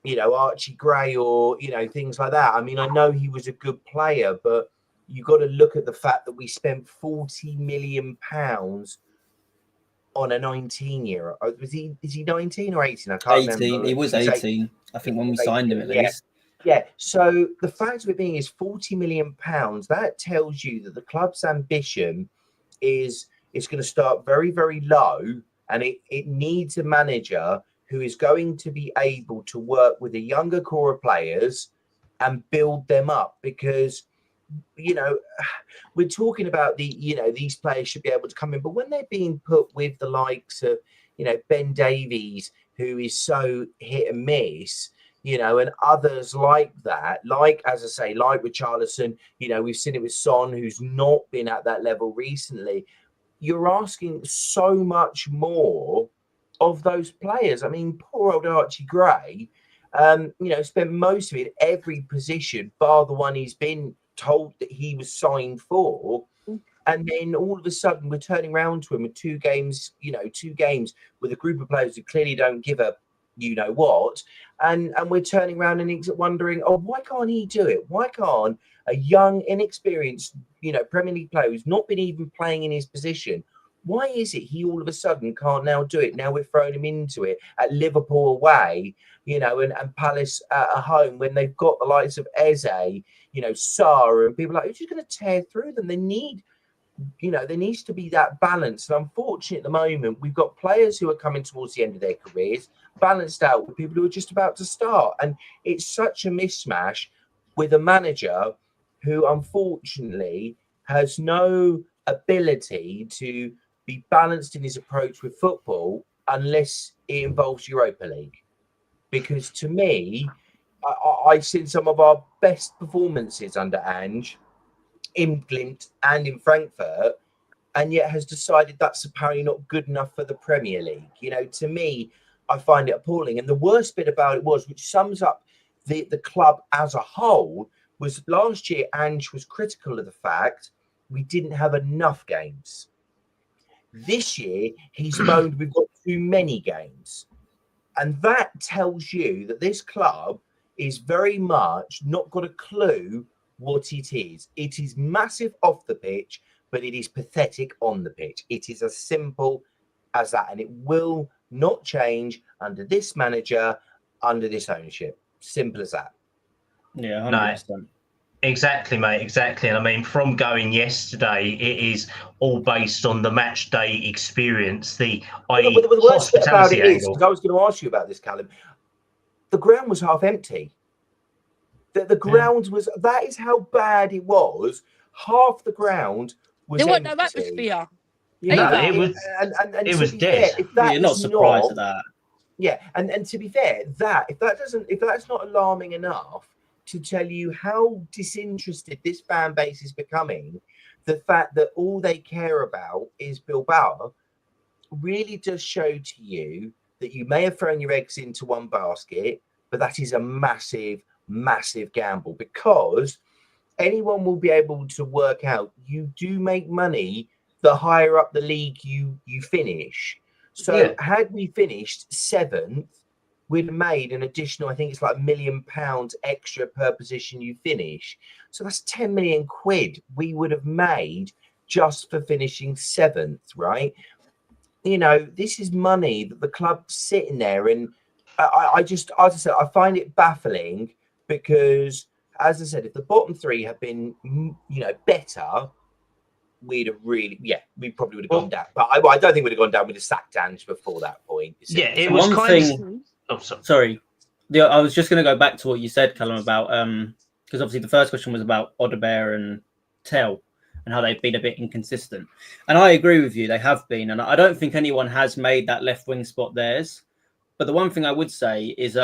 Archie Gray, or, things like that. I mean, I know he was a good player, but you got to look at the fact that we spent £40 million on a 19-year. Is he 19 or 18? I can't 18. remember. He was 18, I think, when we signed him, at least. Yeah, so the fact of it being is £40 million. That tells you that the club's ambition is it's going to start very, very low, and it needs a manager who is going to be able to work with a younger core of players and build them up. Because, we're talking about these players should be able to come in, but when they're being put with the likes of, Ben Davies, who is so hit and miss, and others like that, like, as I say, like Richarlison, we've seen it with Son, who's not been at that level recently. You're asking so much more of those players. I mean, poor old Archie Gray, spent most of it every position, bar the one he's been told that he was signed for. And then all of a sudden we're turning around to him with two games with a group of players who clearly don't give a what, and we're turning around and wondering, why can't he do it? Why can't a young, inexperienced, Premier League player who's not been even playing in his position, why is it he all of a sudden can't now do it? Now we're throwing him into it at Liverpool away, and Palace at home, when they've got the likes of Eze, Sarr, and people like, who's just going to tear through them? They need, there needs to be that balance. And unfortunately, at the moment, we've got players who are coming towards the end of their careers, balanced out with people who are just about to start. And it's such a mismatch with a manager who, unfortunately, has no ability to be balanced in his approach with football unless it involves Europa League. Because to me, I've seen some of our best performances under Ange in Glint and in Frankfurt, and yet has decided that's apparently not good enough for the Premier League. To me, I find it appalling. And the worst bit about it was, which sums up the club as a whole, was last year Ange was critical of the fact we didn't have enough games. This year, he's moaned we've got too many games. And that tells you that this club is very much not got a clue what it is. It is massive off the pitch, but it is pathetic on the pitch. It is as simple as that, and it will not change under this manager, under this ownership. Simple as that. Yeah, 100%. No, exactly, mate. Exactly. And I mean, from going yesterday, it is all based on the match day experience, the hospitality angle. Because I was going to ask you about this, Kallum. The ground was half empty. The ground was, that is how bad it was. Half the ground was there wasn't empty. no atmosphere. It was dead. You're not surprised at that. Yeah, and to be fair, if that's not alarming enough to tell you how disinterested this fan base is becoming, the fact that all they care about is Bilbao really does show to you that you may have thrown your eggs into one basket, but that is a massive, massive gamble, because anyone will be able to work out you do make money the higher up the league you finish. So had we finished 7th, we'd have made an additional, I think it's like £1 million extra per position you finish. So that's 10 million quid we would have made just for finishing 7th, right? This is money that the club's sitting there, and I just, as I said, I find it baffling, because, as I said, if the bottom three had been, better, we'd have really, we probably would have gone down. But I don't think we'd have gone down with a sacked Ange before that point. It was one kind thing. of. Sorry. I was just going to go back to what you said, Kallum, about because obviously the first question was about Odebear and Tell and how they've been a bit inconsistent. And I agree with you, they have been. And I don't think anyone has made that left wing spot theirs. But the one thing I would say is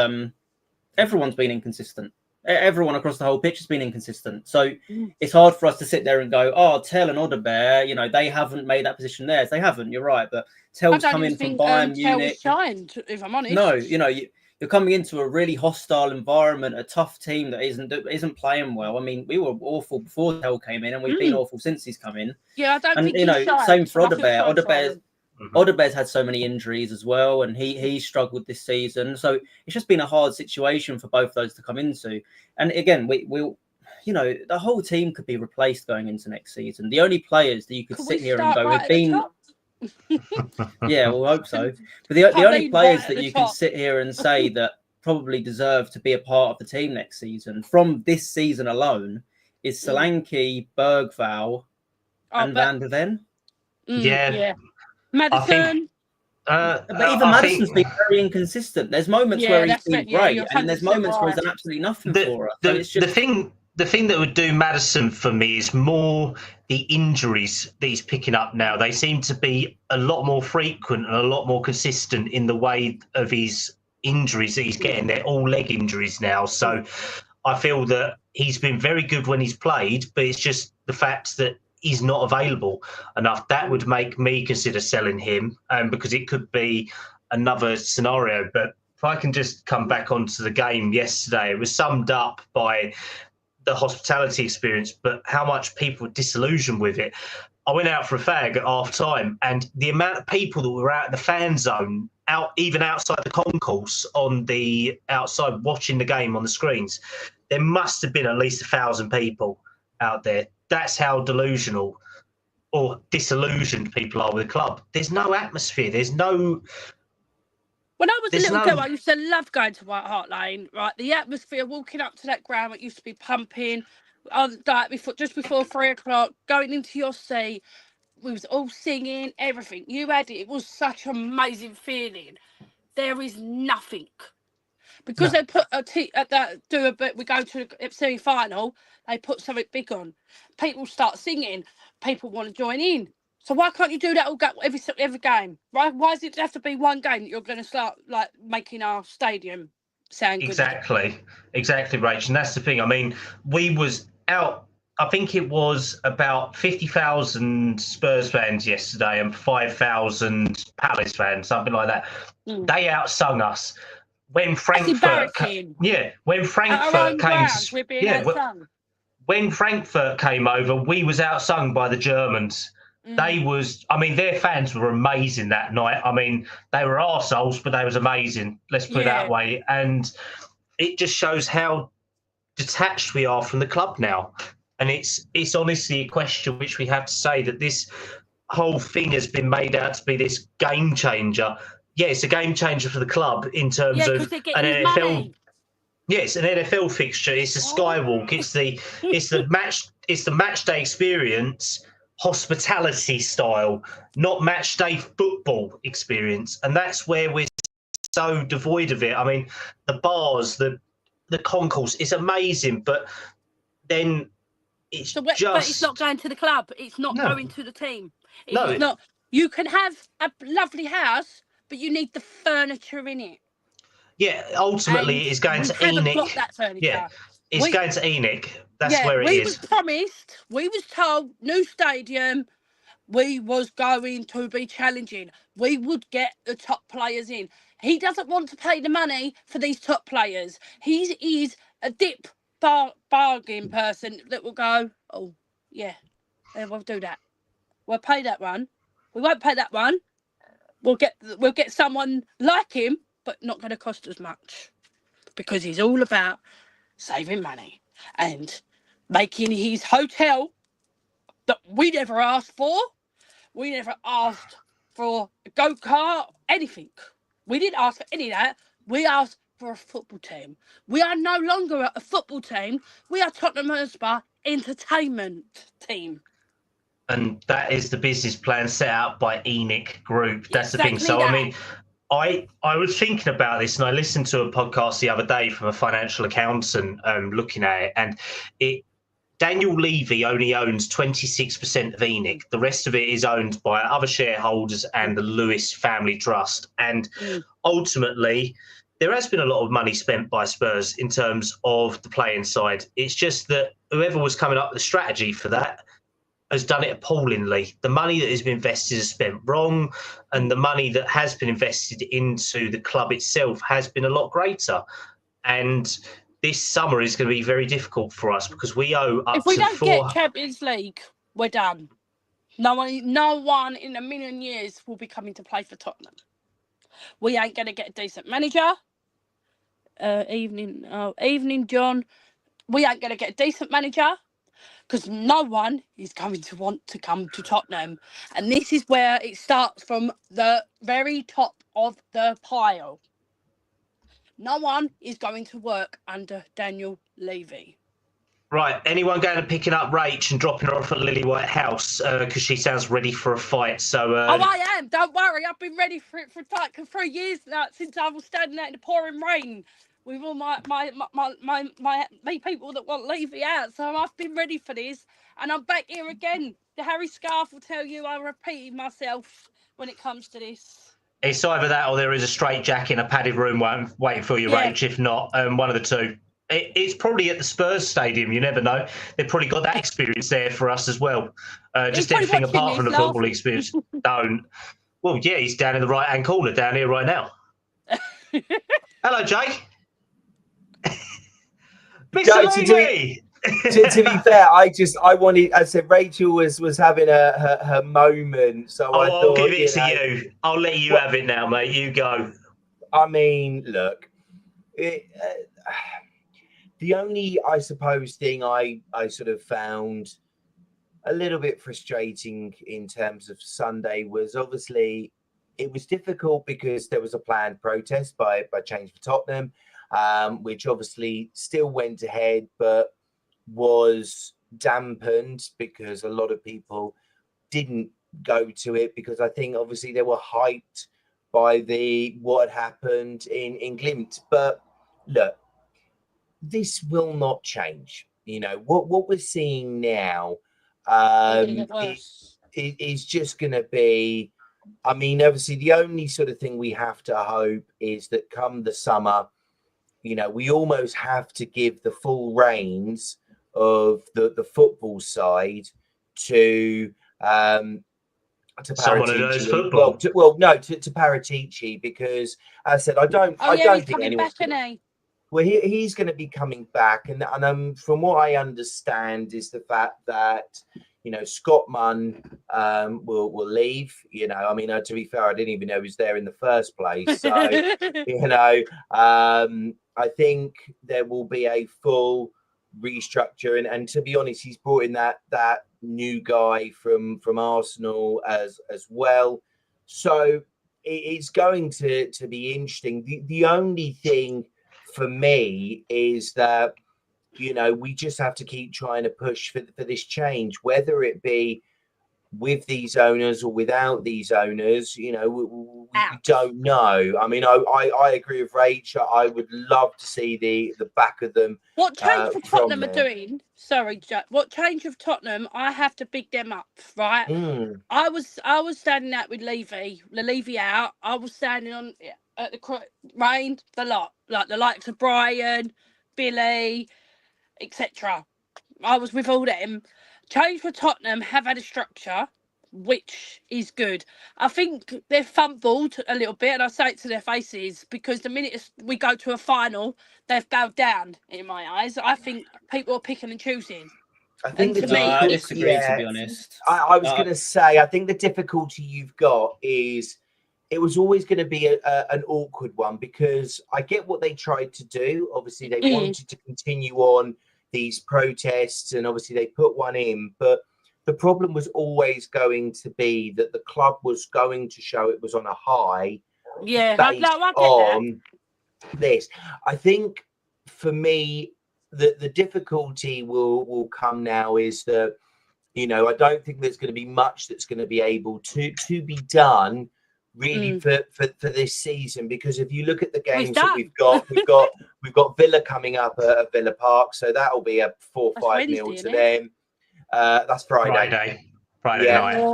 everyone's been inconsistent. Everyone across the whole pitch has been inconsistent. So it's hard for us to sit there and go, Tell and Odebear, they haven't made that position theirs. They haven't, you're right. But Tell's coming from Bayern Munich. Shined, if I'm honest. No, you're coming into a really hostile environment, a tough team that isn't playing well. I mean, we were awful before Tell came in, and we've been awful since he's come in. Yeah, I don't think he's same for Odebear. Odebear's had so many injuries as well, and he struggled this season. So it's just been a hard situation for both those to come into. And again, we'll the whole team could be replaced going into next season. The only players that you could sit here and go have been. Yeah, we'll hope so. But the only players that you can sit here and say that probably deserve to be a part of the team next season from this season alone is Solanke, Bergvall, and Van der Ven. Yeah. Madison. But even Madison's been very inconsistent. There's moments where he's been great, and there's moments where he's done absolutely nothing for us. So it's just... The thing that would do Madison for me is more the injuries that he's picking up now. They seem to be a lot more frequent and a lot more consistent in the way of his injuries that he's getting. They're all leg injuries now. So I feel that he's been very good when he's played, but it's just the fact that he's not available enough. That would make me consider selling him, because it could be another scenario. But if I can just come back onto the game yesterday, it was summed up by the hospitality experience, but how much people were disillusioned with it. I went out for a fag at half time, and the amount of people that were out in the fan zone, even outside the concourse, on the outside watching the game on the screens, there must have been at least 1,000 people out there. That's how delusional or disillusioned people are with the club. There's no atmosphere. There's no. When I was a little girl, I used to love going to White Hart Lane. Right, the atmosphere, walking up to that ground, it used to be pumping. Like just before 3 o'clock, going into your seat, we was all singing, everything. You had it. It was such an amazing feeling. There is nothing. Because they put we go to the semi-final, they put something big on. People start singing. People want to join in. So why can't you do that every game? Right? Why does it have to be one game that you're going to start like making our stadium sound good? Exactly, Rach. And that's the thing. I mean, we was out. I think it was about 50,000 Spurs fans yesterday and 5,000 Palace fans, something like that. They outsung us. When Frankfurt, when Frankfurt came over, we was outsung by the Germans. Their fans were amazing that night. I mean, they were arseholes, but they was amazing. Let's put it that way. And it just shows how detached we are from the club now. And it's honestly a question which we have to say that this whole thing has been made out to be this game changer. Yeah, it's a game changer for the club in terms of an NFL. Money. Yes, an NFL fixture. It's a skywalk. It's the match day experience, hospitality style, not match day football experience. And that's where we're so devoid of it. I mean, the bars, the concourse, it's amazing, but then it's but it's not going to the club. It's not going to the team. It's not. You can have a lovely house, but you need the furniture in it. Yeah, ultimately, it's going to ENIC. Got that furniture. Yeah, it's going to ENIC. That's where it is. We was promised. We was told new stadium. We was going to be challenging. We would get the top players in. He doesn't want to pay the money for these top players. He is a bargain person that will go, oh yeah, we'll do that. We'll pay that one. We won't pay that one. We'll get someone like him, but not going to cost as much, because he's all about saving money and making his hotel that we never asked for. We never asked for a go-kart, anything. We didn't ask for any of that. We asked for a football team. We are no longer a football team. We are Tottenham Hotspur entertainment team. And that is the business plan set out by ENIC Group. That's exactly the thing. So, I mean, I was thinking about this, and I listened to a podcast the other day from a financial accountant looking at it, and Daniel Levy only owns 26% of ENIC. The rest of it is owned by other shareholders and the Lewis Family Trust. And ultimately, there has been a lot of money spent by Spurs in terms of the playing side. It's just that whoever was coming up with the strategy for that has done it appallingly. The money that has been invested is spent wrong, and the money that has been invested into the club itself has been a lot greater. And this summer is going to be very difficult for us because we owe up to 4... If we don't get Champions League, we're done. No one in a million years will be coming to play for Tottenham. We ain't going to get a decent manager. Evening, John. We ain't going to get a decent manager, because no one is going to want to come to Tottenham. And this is where it starts, from the very top of the pile. No one is going to work under Daniel Levy. Right, anyone going and picking up Rach and dropping her off at Lily White House, because she sounds ready for a fight. So I am. Don't worry. I've been ready for it for like 3 years now, since I was standing out in the pouring rain with all my people that want Levy out. So I've been ready for this, and I'm back here again. The Harry Scarfe will tell you I'm repeating myself when it comes to this. It's either that or there is a straight jack in a padded room waiting for you, Rach. If not, one of the two. It's probably at the Spurs stadium. You never know. They've probably got that experience there for us as well. Just everything apart from the football experience. Don't. Well, yeah, he's down in the right-hand corner down here right now. Hello, Jake. Mr. Lee. To be fair, I said Rachael was having her moment, so I thought, I'll give it to you. I'll let you have it now, mate. You go. I mean, look, the only, I suppose, thing I sort of found a little bit frustrating in terms of Sunday was obviously it was difficult because there was a planned protest by Change for Tottenham, which obviously still went ahead, but was dampened because a lot of people didn't go to it because I think obviously they were hyped by what had happened in Glimt. But look, this will not change. You know what we're seeing now is just going to be. I mean, obviously, the only sort of thing we have to hope is that come the summer, you know, we almost have to give the full reins of the football side to someone who knows football. To Paratici, because as I said, I don't think anyone's well, he's going to be coming back, and from what I understand is the fact that you know Scott Munn will leave. You know, I mean, to be fair, I didn't even know he was there in the first place. So you know, I think there will be a full restructure, and to be honest, he's brought in that new guy from Arsenal as well. So it's going to be interesting. The only thing for me is that you know we just have to keep trying to push for this change, whether it be with these owners or without these owners. You know, we don't know. I mean, I agree with Rachel. I would love to see the back of them. What Change for Tottenham are doing? Sorry, Jack. What Change of Tottenham? I have to big them up, right? I was standing out with Levy out. I was standing on at the rain, the lot, like the likes of Brian, Billy, etc. I was with all them. Change for Tottenham have had a structure, which is good. I think they've fumbled a little bit, and I say it to their faces, because the minute we go to a final, they've bowed down, in my eyes. I think people are picking and choosing. I think I disagree, to be honest. I was going to say, I think the difficulty you've got is it was always going to be an awkward one, because I get what they tried to do. Obviously, they wanted to continue on these protests, and obviously they put one in, but the problem was always going to be that the club was going to show it was on a high. Yeah, I get that. This, I think, for me, the difficulty will come now is that, you know, I don't think there's going to be much that's going to be able to be done really for this season, because if you look at the games that we've got Villa coming up at Villa Park, so that'll be a 4-5-0 to them. That's Friday night,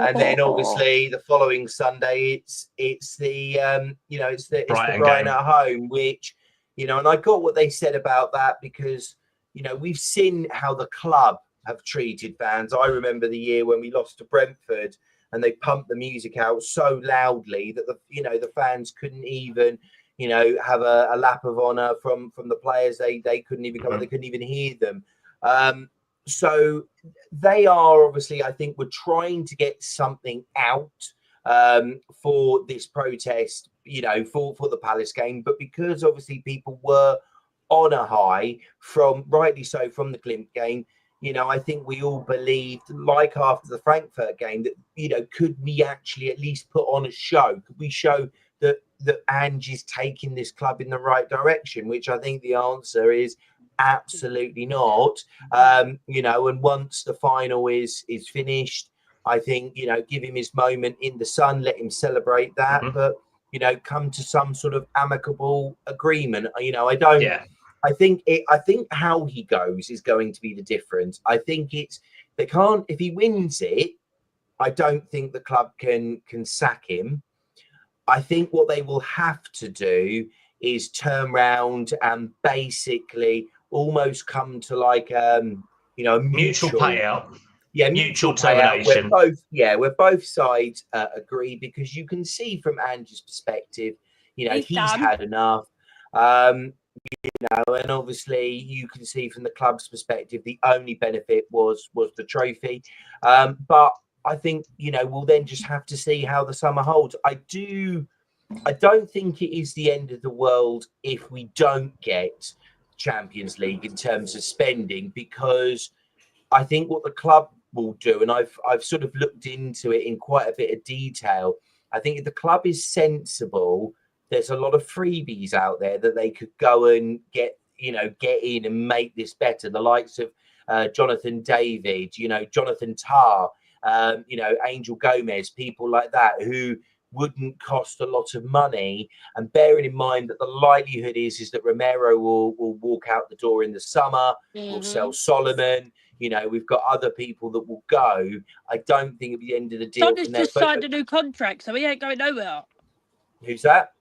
and then obviously the following Sunday it's the Brighton at home, which, you know, and I got what they said about that, because, you know, we've seen how the club have treated fans. I remember the year when we lost to Brentford and they pumped the music out so loudly that the fans couldn't even, you know, have a lap of honour from the players. They couldn't even come. They couldn't even hear them. So they are obviously, I think, we're trying to get something out for this protest, you know, for the Palace game. But because obviously people were on a high rightly so from the Glimt game, you know, I think we all believed, like after the Frankfurt game, that, you know, could we actually at least put on a show? Could we show that Ange is taking this club in the right direction? Which I think the answer is absolutely not. You know, and once the final is finished, I think, you know, give him his moment in the sun, let him celebrate that, but, you know, come to some sort of amicable agreement. You know, I think how he goes is going to be the difference. I think if he wins it, I don't think the club can sack him. I think what they will have to do is turn around and basically almost come to like a mutual payout. Yeah, mutual payout. termination. Where both sides agree, because you can see from Andrew's perspective, he's had enough. And obviously you can see from the club's perspective, the only benefit was the trophy. But I think, we'll then just have to see how the summer holds. I don't think it is the end of the world if we don't get Champions League in terms of spending, because I think what the club will do, and I've sort of looked into it in quite a bit of detail. I think if the club is sensible, there's a lot of freebies out there that they could go and get in and make this better. The likes of Jonathan David, Jonathan Tarr, Angel Gomez, people like that who wouldn't cost a lot of money. And bearing in mind that the likelihood is that Romero will walk out the door in the summer. We'll sell Solomon. We've got other people that will go. I don't think at the end of the deal. Son has just signed a new contract, so he ain't going nowhere. Who's that?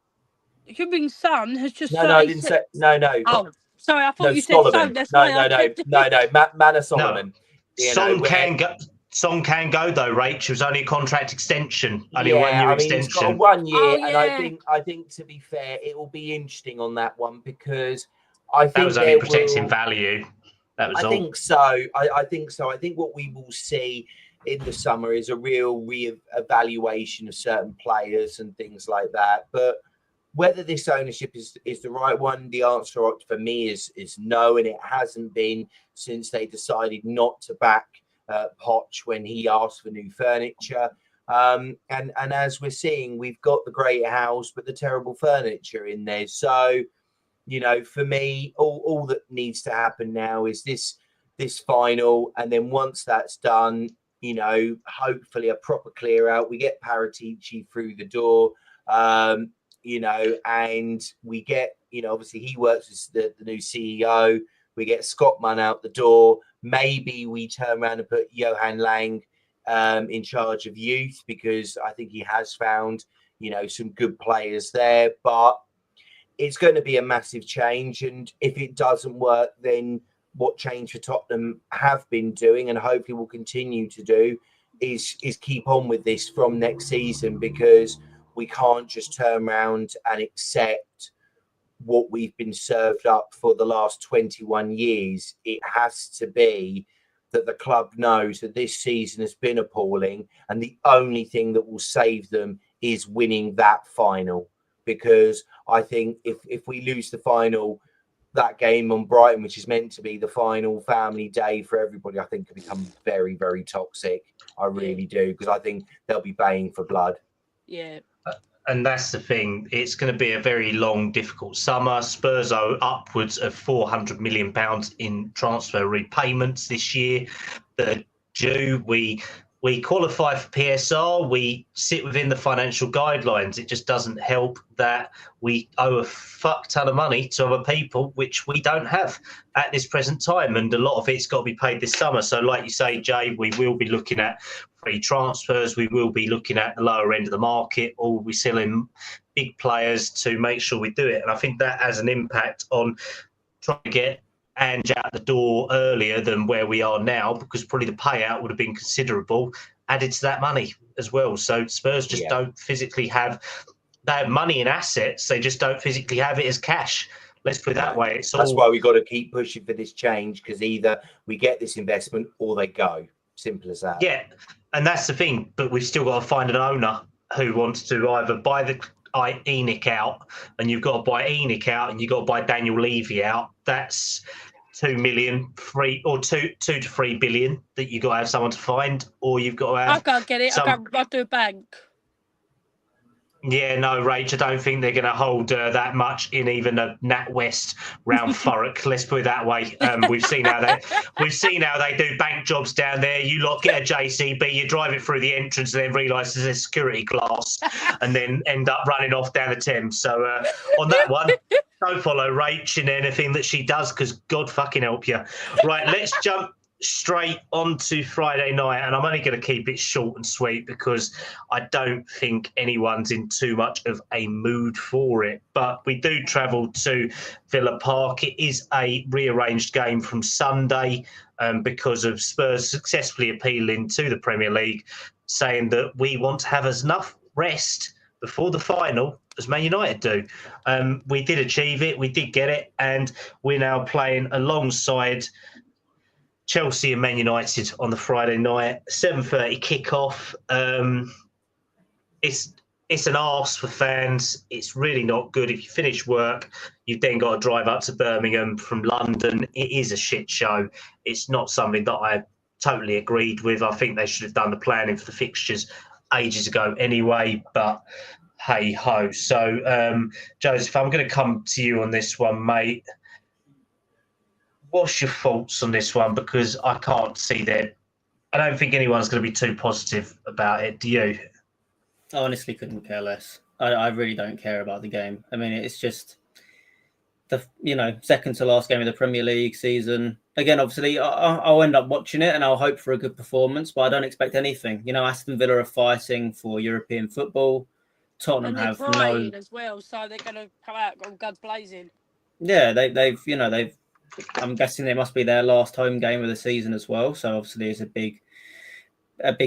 Human Son has just signed. No, I didn't say. No. Oh, sorry, I thought you Solomon. said Son. No. Manor Solomon. No. Son can go though, Rach. It was only a contract extension, only a 1 year extension. He's got a 1 year, and I think to be fair, it will be interesting on that one, because I think that was only protecting value. That was I think so. I think so. I think what we will see in the summer is a real re-evaluation of certain players and things like that. But whether this ownership is the right one, the answer for me is no, and it hasn't been since they decided not to back Poch when he asked for new furniture. And as we're seeing, we've got the great house but the terrible furniture in there. So, for me, all that needs to happen now is this final, and then once that's done, hopefully a proper clear out. We get Paratici through the door, and we get, obviously he works as the new CEO. We get Scott Munn out the door. Maybe we turn around and put Johan Lang in charge of youth, because I think he has found, some good players there. But it's going to be a massive change. And if it doesn't work, then what Change for Tottenham have been doing, and hopefully will continue to do, is keep on with this from next season, because we can't just turn around and accept what we've been served up for the last 21 years. It has to be that the club knows that this season has been appalling, and the only thing that will save them is winning that final. Because I think if we lose the final, that game on Brighton, which is meant to be the final family day for everybody, I think could become very, very toxic. I really do, because I think they'll be baying for blood. Yeah. And that's the thing. It's going to be a very long, difficult summer. Spurs owe upwards of £400 million in transfer repayments this year that are due. We qualify for PSR. We sit within the financial guidelines. It just doesn't help that we owe a fuck ton of money to other people, which we don't have at this present time. And a lot of it's got to be paid this summer. So like you say, Jay, we will be looking at free transfers. We will be looking at the lower end of the market, or we're selling big players to make sure we do it. And I think that has an impact on trying to get Ange out the door earlier than where we are now, because probably the payout would have been considerable added to that money as well. So Spurs just don't physically have, they have money and assets, they just don't physically have it as cash. Let's put it that way. That's why we got to keep pushing for this change, because either we get this investment or they go. Simple as that. Yeah, and that's the thing. But we've still got to find an owner who wants to either buy the ENIC out, and you've got to buy ENIC out, and you've got to buy Daniel Levy out. That's 2 million, 2 to 3 billion that you've got to have someone to find, or you've got to have. I can't get it. I'll do a bank. Yeah, no, Rach, I don't think they're going to hold that much in even a NatWest round Thurrock. Let's put it that way. We've seen how they do bank jobs down there. You lot get a JCB, you drive it through the entrance, and then realise there's a security glass, and then end up running off down the Thames. So on that one, don't follow Rach in anything that she does, because God fucking help you. Right, let's jump straight on to Friday night, and I'm only going to keep it short and sweet because I don't think anyone's in too much of a mood for it. But we do travel to Villa Park. It is a rearranged game from Sunday because of Spurs successfully appealing to the Premier League, saying that we want to have enough rest before the final as Man United do. We did achieve it. We did get it. And we're now playing alongside Chelsea and Man United on the Friday night, 7:30 kickoff. It's an arse for fans. It's really not good. If you finish work, you've then got to drive up to Birmingham from London. It is a shit show. It's not something that I totally agreed with. I think they should have done the planning for the fixtures ages ago anyway, but hey ho. So, Joseph, I'm going to come to you on this one, mate. What's your thoughts on this one? Because I can't see that. I don't think anyone's going to be too positive about it. Do you? I honestly couldn't care less. I really don't care about the game. I mean, it's just the second to last game of the Premier League season. Again, obviously, I'll end up watching it and I'll hope for a good performance, but I don't expect anything. Aston Villa are fighting for European football. Tottenham have no as well, so they're going to come out all guns blazing. Yeah, they've I'm guessing it must be their last home game of the season as well. So obviously it's a big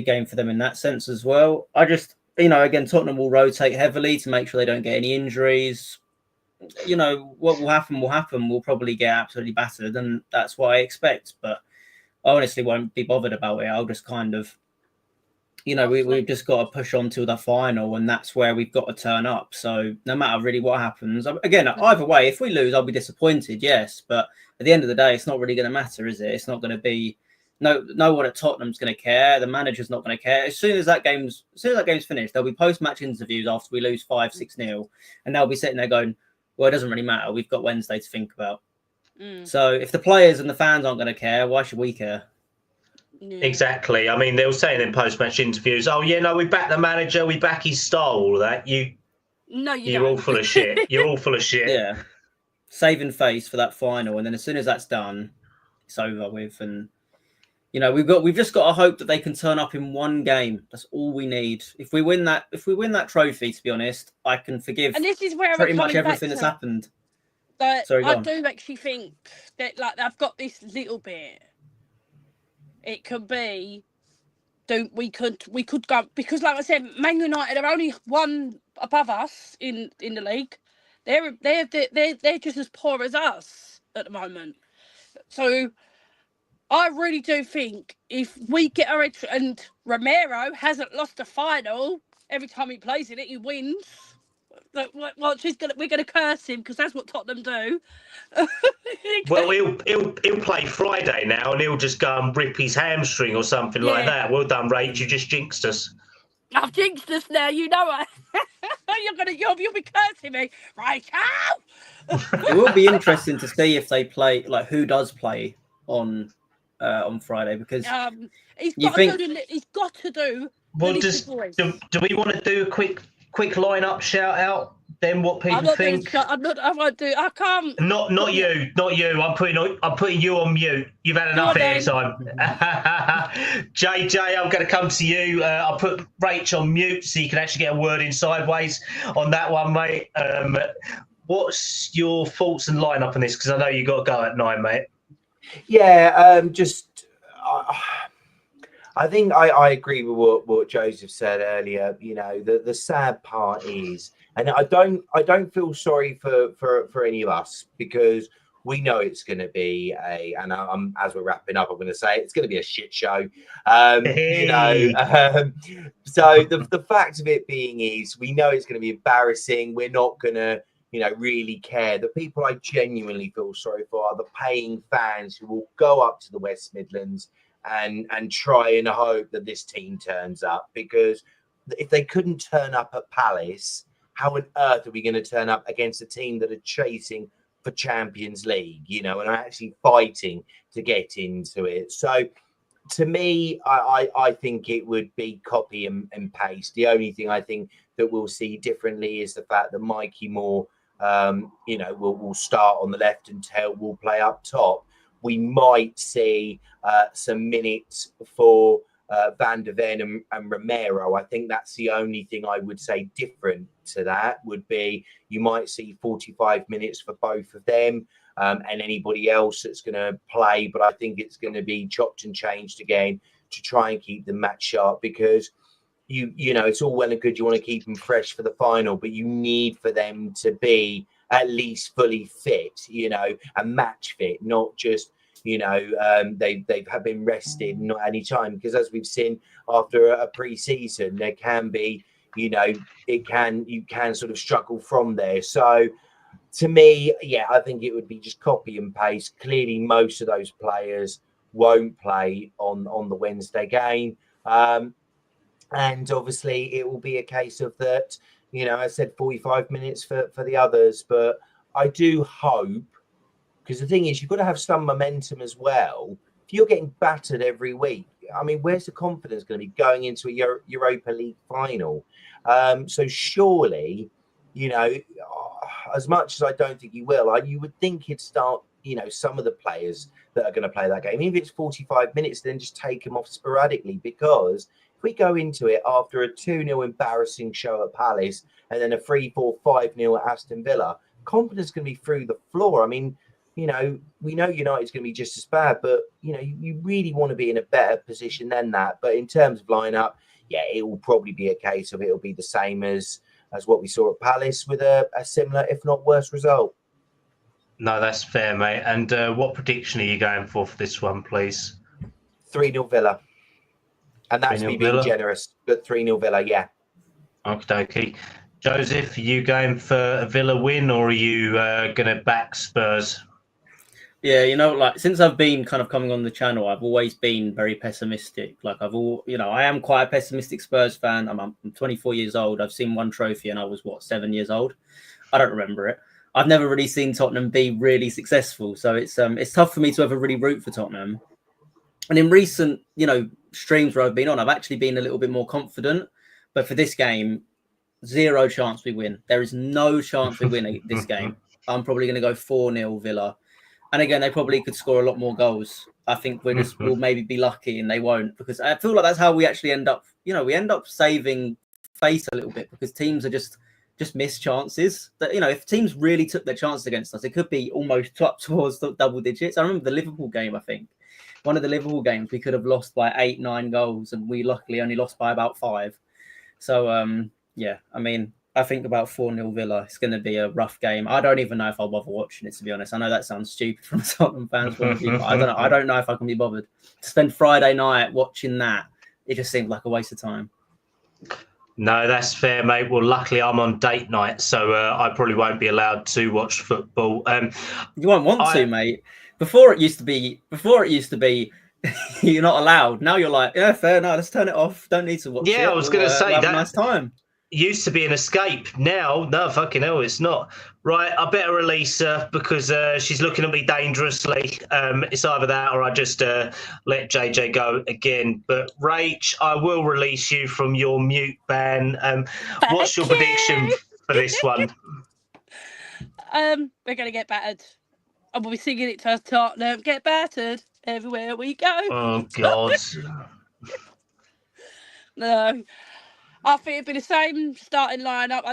game for them in that sense as well. I just, again, Tottenham will rotate heavily to make sure they don't get any injuries. What will happen will happen. We'll probably get absolutely battered, and that's what I expect. But I honestly won't be bothered about it. I'll just kind of, we've just got to push on to the final, and that's where we've got to turn up. So no matter really what happens, again, either way, if we lose, I'll be disappointed, yes. But at the end of the day, it's not really going to matter, is it? It's not going to be no one at Tottenham's going to care. The manager's not going to care. As soon as that game's finished, there'll be post-match interviews after we lose 5-6-0, and they'll be sitting there going, "Well, it doesn't really matter. We've got Wednesday to think about." So if the players and the fans aren't going to care, why should we care? Yeah. Exactly. I mean, they were saying in post-match interviews, "Oh yeah, no, we back the manager, we back his style, all of that." You're all full of shit. You're all full of shit. Yeah, saving face for that final, and then as soon as that's done, it's over with. And we've just got to hope that they can turn up in one game. That's all we need. If we win that trophy, to be honest, I can forgive. And this is where pretty much everything that's happened. Sorry, I do actually think that I've got this little bit. It could be that we could go, because like I said, Man United are only one above us in the league. They're just as poor as us at the moment. So I really do think if we get our extra, and Romero hasn't lost a final every time he plays in it, he wins. We're gonna curse him because that's what Tottenham do. Well, he'll play Friday now, and he'll just go and rip his hamstring or something like that. Well done, Rach. You just jinxed us. I've jinxed us now. You know it. You'll be cursing me, Rachael. It will be interesting to see if they play, who does play on Friday, because he's got to do. Well, do we want to do a quick lineup shout out? Then what people think? I won't do. I can't. Not you. I'm putting you on mute. You've had enough airtime. JJ, I'm going to come to you. I'll put Rach on mute so you can actually get a word in sideways on that one, mate. What's your thoughts and lineup on this? Because I know you got to go at 9, mate. Yeah, I think I agree with what Joseph said earlier. The sad part is, and I don't feel sorry for any of us, because we know it's going to be as we're wrapping up, I'm going to say it's going to be a shit show. So the fact of it being is, we know it's going to be embarrassing. We're not going to really care. The people I genuinely feel sorry for are the paying fans who will go up to the West Midlands and try and hope that this team turns up, because if they couldn't turn up at Palace, how on earth are we going to turn up against a team that are chasing for Champions League, and are actually fighting to get into it? So to me, I think it would be copy and paste. The only thing I think that we'll see differently is the fact that Mikey Moore, will start on the left and Tail will play up top. we might see some minutes for Van de Ven and Romero. I think that's the only thing I would say different to that would be you might see 45 minutes for both of them and anybody else that's going to play. But I think it's going to be chopped and changed again to try and keep the match sharp, because you know, it's all well and good. You want to keep them fresh for the final, but you need for them to be at least fully fit, you know, and match fit, not just, you know, they've been rested, not any time. Because as we've seen after a pre-season, there can be, you know, you can sort of struggle from there. So to me, yeah, I think it would be just copy and paste. Clearly, most of those players won't play on the Wednesday game. And obviously it will be a case of that, you know, I said 45 minutes for the others. But I do hope, because the thing is, you've got to have some momentum as well. If you're getting battered every week, I mean, where's the confidence going to be going into a Europa League final? So surely, you know, as much as I don't think he will, you would think he'd start, you know, some of the players that are going to play that game. Even if it's 45 minutes, then just take them off sporadically, because if we go into it after a 2-0 embarrassing show at Palace and then a 3-4, 5-0 at Aston Villa, confidence is going to be through the floor. I mean, you know, we know United's going to be just as bad, but, you know, you really want to be in a better position than that. But in terms of lineup, yeah, it will probably be a case of it'll be the same as what we saw at Palace, with a similar, if not worse, result. No, that's fair, mate. And what prediction are you going for this one, please? 3-0 Villa. And that's me being generous, but 3-0 Villa, yeah. Okay. Joseph, are you going for a Villa win, or are you going to back Spurs? Yeah, you know, like since I've been kind of coming on the channel, I've always been very pessimistic. Like I am quite a pessimistic Spurs fan. I'm 24 years old. I've seen one trophy and I was 7 years old. I don't remember it. I've never really seen Tottenham be really successful. So it's tough for me to ever really root for Tottenham. And in recent, you know, streams where I've been on, I've actually been a little bit more confident. But for this game, 0 chance we win. There is no chance we win this game. I'm probably going to go 4-0 Villa. And again, they probably could score a lot more goals. I think we'll maybe be lucky and they won't, because I feel like that's how we actually end up, you know, we end up saving face a little bit, because teams are just miss chances. That, you know, if teams really took their chances against us, it could be almost up towards the double digits. I remember the Liverpool game, I think. One of the Liverpool games, we could have lost by 8-9 goals, and we luckily only lost by about 5. So, yeah, I mean, I think about 4-0 Villa. It's going to be a rough game. I don't even know if I'll bother watching it, to be honest. I know that sounds stupid from a Tottenham fan's point of view, but I don't know if I can be bothered. To spend Friday night watching that, it just seems like a waste of time. No, that's fair, mate. Well, luckily I'm on date night, so I probably won't be allowed to watch football. You won't want to, mate. Before it used to be, you're not allowed. Now you're like, yeah, fair. No, let's turn it off. Don't need to watch it. Yeah, I was going to say have that. A nice time. Used to be an escape. Now, no, fucking hell, it's not. Right, I better release her because she's looking at me dangerously. It's either that or I just let JJ go again. But Rach, I will release you from your mute ban. What's your prediction for this one? We're going to get battered. I will be singing it to Tottenham. Get battered everywhere we go. Oh, God. No. I think it'd be the same starting lineup.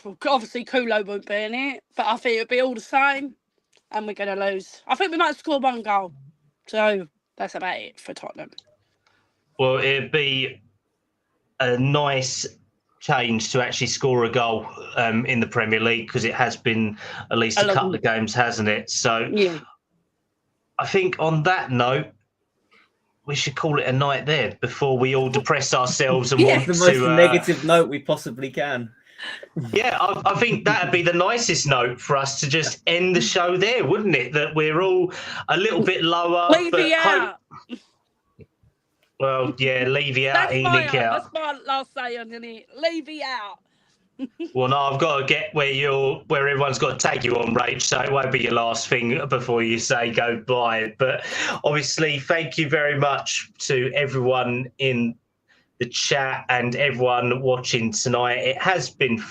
Well, obviously Kulo won't be in it, but I think it'll be all the same, and we're going to lose. I think we might score 1 goal. So that's about it for Tottenham. Well, it'd be a nice change to actually score a goal in the Premier League, because it has been at least a couple of games, hasn't it? So yeah. I think on that note, we should call it a night there before we all depress ourselves and want the most negative note we possibly can. Yeah, I think that'd be the nicest note for us to just end the show there, wouldn't it? That we're all a little bit lower. Levy out. Well, yeah, Levy out, Enoch out. That's my last say on it. Levy out. Well, no, I've got to get where everyone's got to take you on, Rach, so it won't be your last thing before you say goodbye. But obviously, thank you very much to everyone in the chat and everyone watching tonight. It has been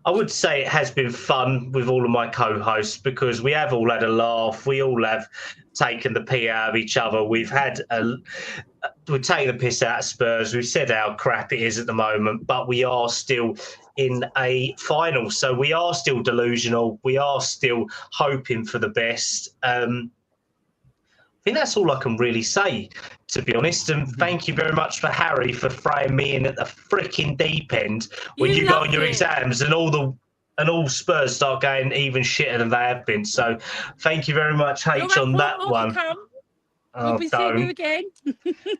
I would say it has been fun with all of my co-hosts because we have all had a laugh. We all have taken the pee out of each other. We're taking the piss out of Spurs. We've said how crap it is at the moment, but we are still in a final. So we are still delusional. We are still hoping for the best. I think that's all I can really say, to be honest. And thank you very much for Harry for throwing me in at the freaking deep end when you go on your exams and all Spurs start going even shitter than they have been. So thank you very much, H, on that one. We'll be seeing you again.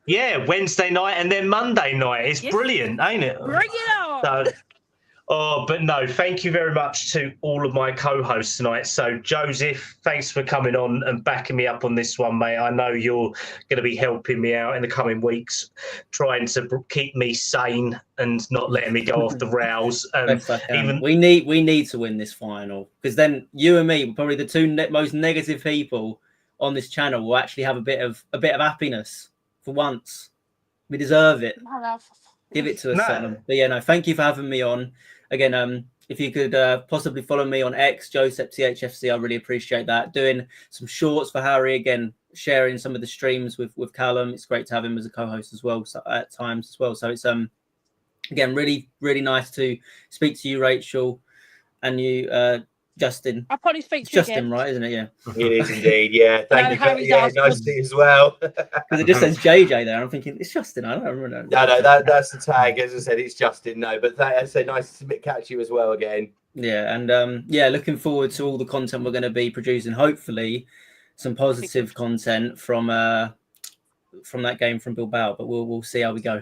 Yeah, Wednesday night and then Monday night. It's brilliant, ain't it? Bring it on. But no, thank you very much to all of my co-hosts tonight. So, Joseph, thanks for coming on and backing me up on this one, mate. I know you're going to be helping me out in the coming weeks, trying to keep me sane and not letting me go off the rails. We need to win this final, because then you and me, probably the two most negative people on this channel, will actually have a bit of happiness for once. We deserve it. Give it to us, Tottenham. But yeah, no, thank you for having me on. Again, if you could possibly follow me on X, Joseph THFC, I really appreciate that. Doing some shorts for Harry, again, sharing some of the streams with Kallum. It's great to have him as a co-host as well, at times as well. So it's again, really, really nice to speak to you, Rachel, and you, Justin. I'll probably speak to you Justin, again. Right, isn't it? Yeah. It is indeed. Yeah. Thank you. Yeah, nice to see you as well. Because it just says JJ there. I'm thinking it's Justin. I don't remember. No, that's the tag. As I said, it's Justin. No, but I say nice to catch you as well again. Yeah, and yeah, looking forward to all the content we're going to be producing. Hopefully, some positive content from that game from Bilbao. But we'll see how we go.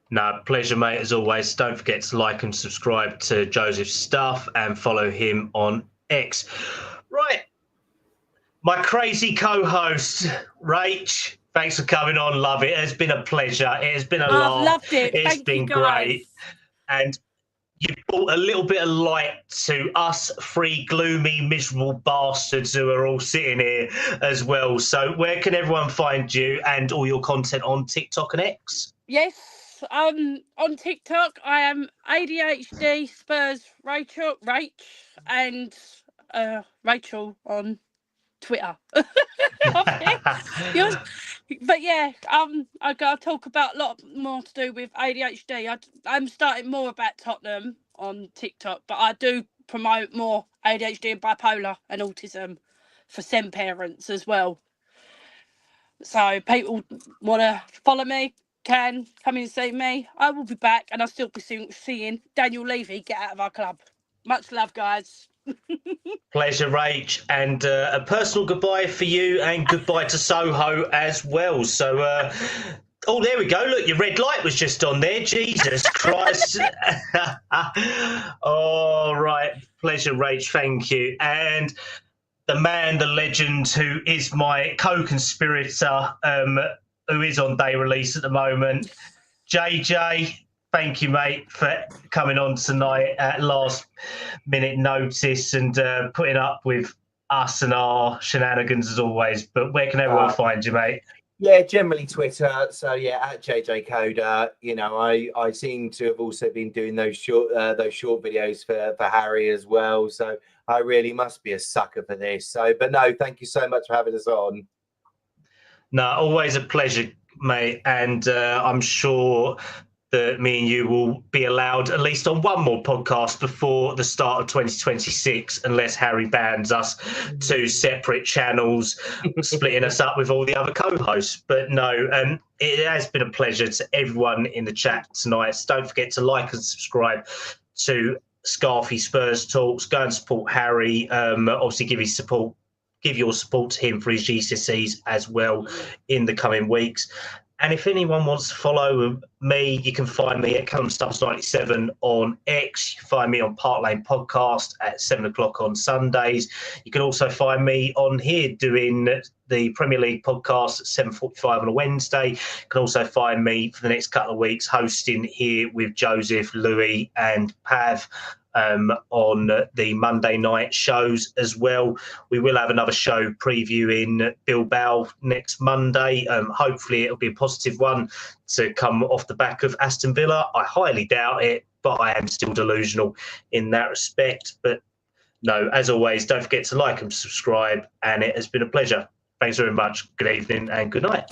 No, pleasure, mate, as always. Don't forget to like and subscribe to Joseph's stuff and follow him on X. Right. My crazy co-host, Rach, thanks for coming on. Love it. It's been a pleasure. It has been a laugh. I've loved it. It's been great. And you brought a little bit of light to us three gloomy, miserable bastards who are all sitting here as well. So where can everyone find you and all your content on TikTok and X? Yes. On TikTok, I am ADHD Spurs Rach, and Rachael on Twitter. But yeah, I'll talk about a lot more to do with ADHD. I'm starting more about Tottenham on TikTok, but I do promote more ADHD and bipolar and autism for SEND parents as well. So people want to follow me, can come in and see me. I will be back, and I'll still be seeing Daniel Levy get out of our club. Much love, guys. Pleasure, Rach, and a personal goodbye for you, and goodbye to Soho as well. So, oh, there we go. Look, your red light was just on there. Jesus Christ. All right. Pleasure, Rach. Thank you. And the man, the legend, who is my co-conspirator, who is on day release at the moment. JJ, thank you, mate, for coming on tonight at last minute notice and putting up with us and our shenanigans as always. But where can everyone find you, mate? Yeah, generally Twitter. So yeah, at JJ Coder. You know, I seem to have also been doing those short videos for Harry as well. So I really must be a sucker for this. So, but no, thank you so much for having us on. No, always a pleasure, mate. And I'm sure that me and you will be allowed at least on one more podcast before the start of 2026, unless Harry bans us to separate channels, splitting us up with all the other co-hosts. But no, it has been a pleasure to everyone in the chat tonight. So don't forget to like and subscribe to Scarfey Spurs Talks. Go and support Harry. Obviously, give your support to him for his GCSEs as well in the coming weeks. And if anyone wants to follow me, you can find me at Kallum97 on X. You can find me on Park Lane Podcast at 7 o'clock on Sundays. You can also find me on here doing the Premier League podcast at 7:45 on a Wednesday. You can also find me for the next couple of weeks hosting here with Joseph, Louis and Pav on the Monday night shows as well. We will have another show previewing Bilbao next Monday. Hopefully it'll be a positive one to come off the back of Aston Villa. I highly doubt it, but I am still delusional in that respect. But no, as always, don't forget to like and subscribe, and it has been a pleasure. Thanks very much. Good evening and good night.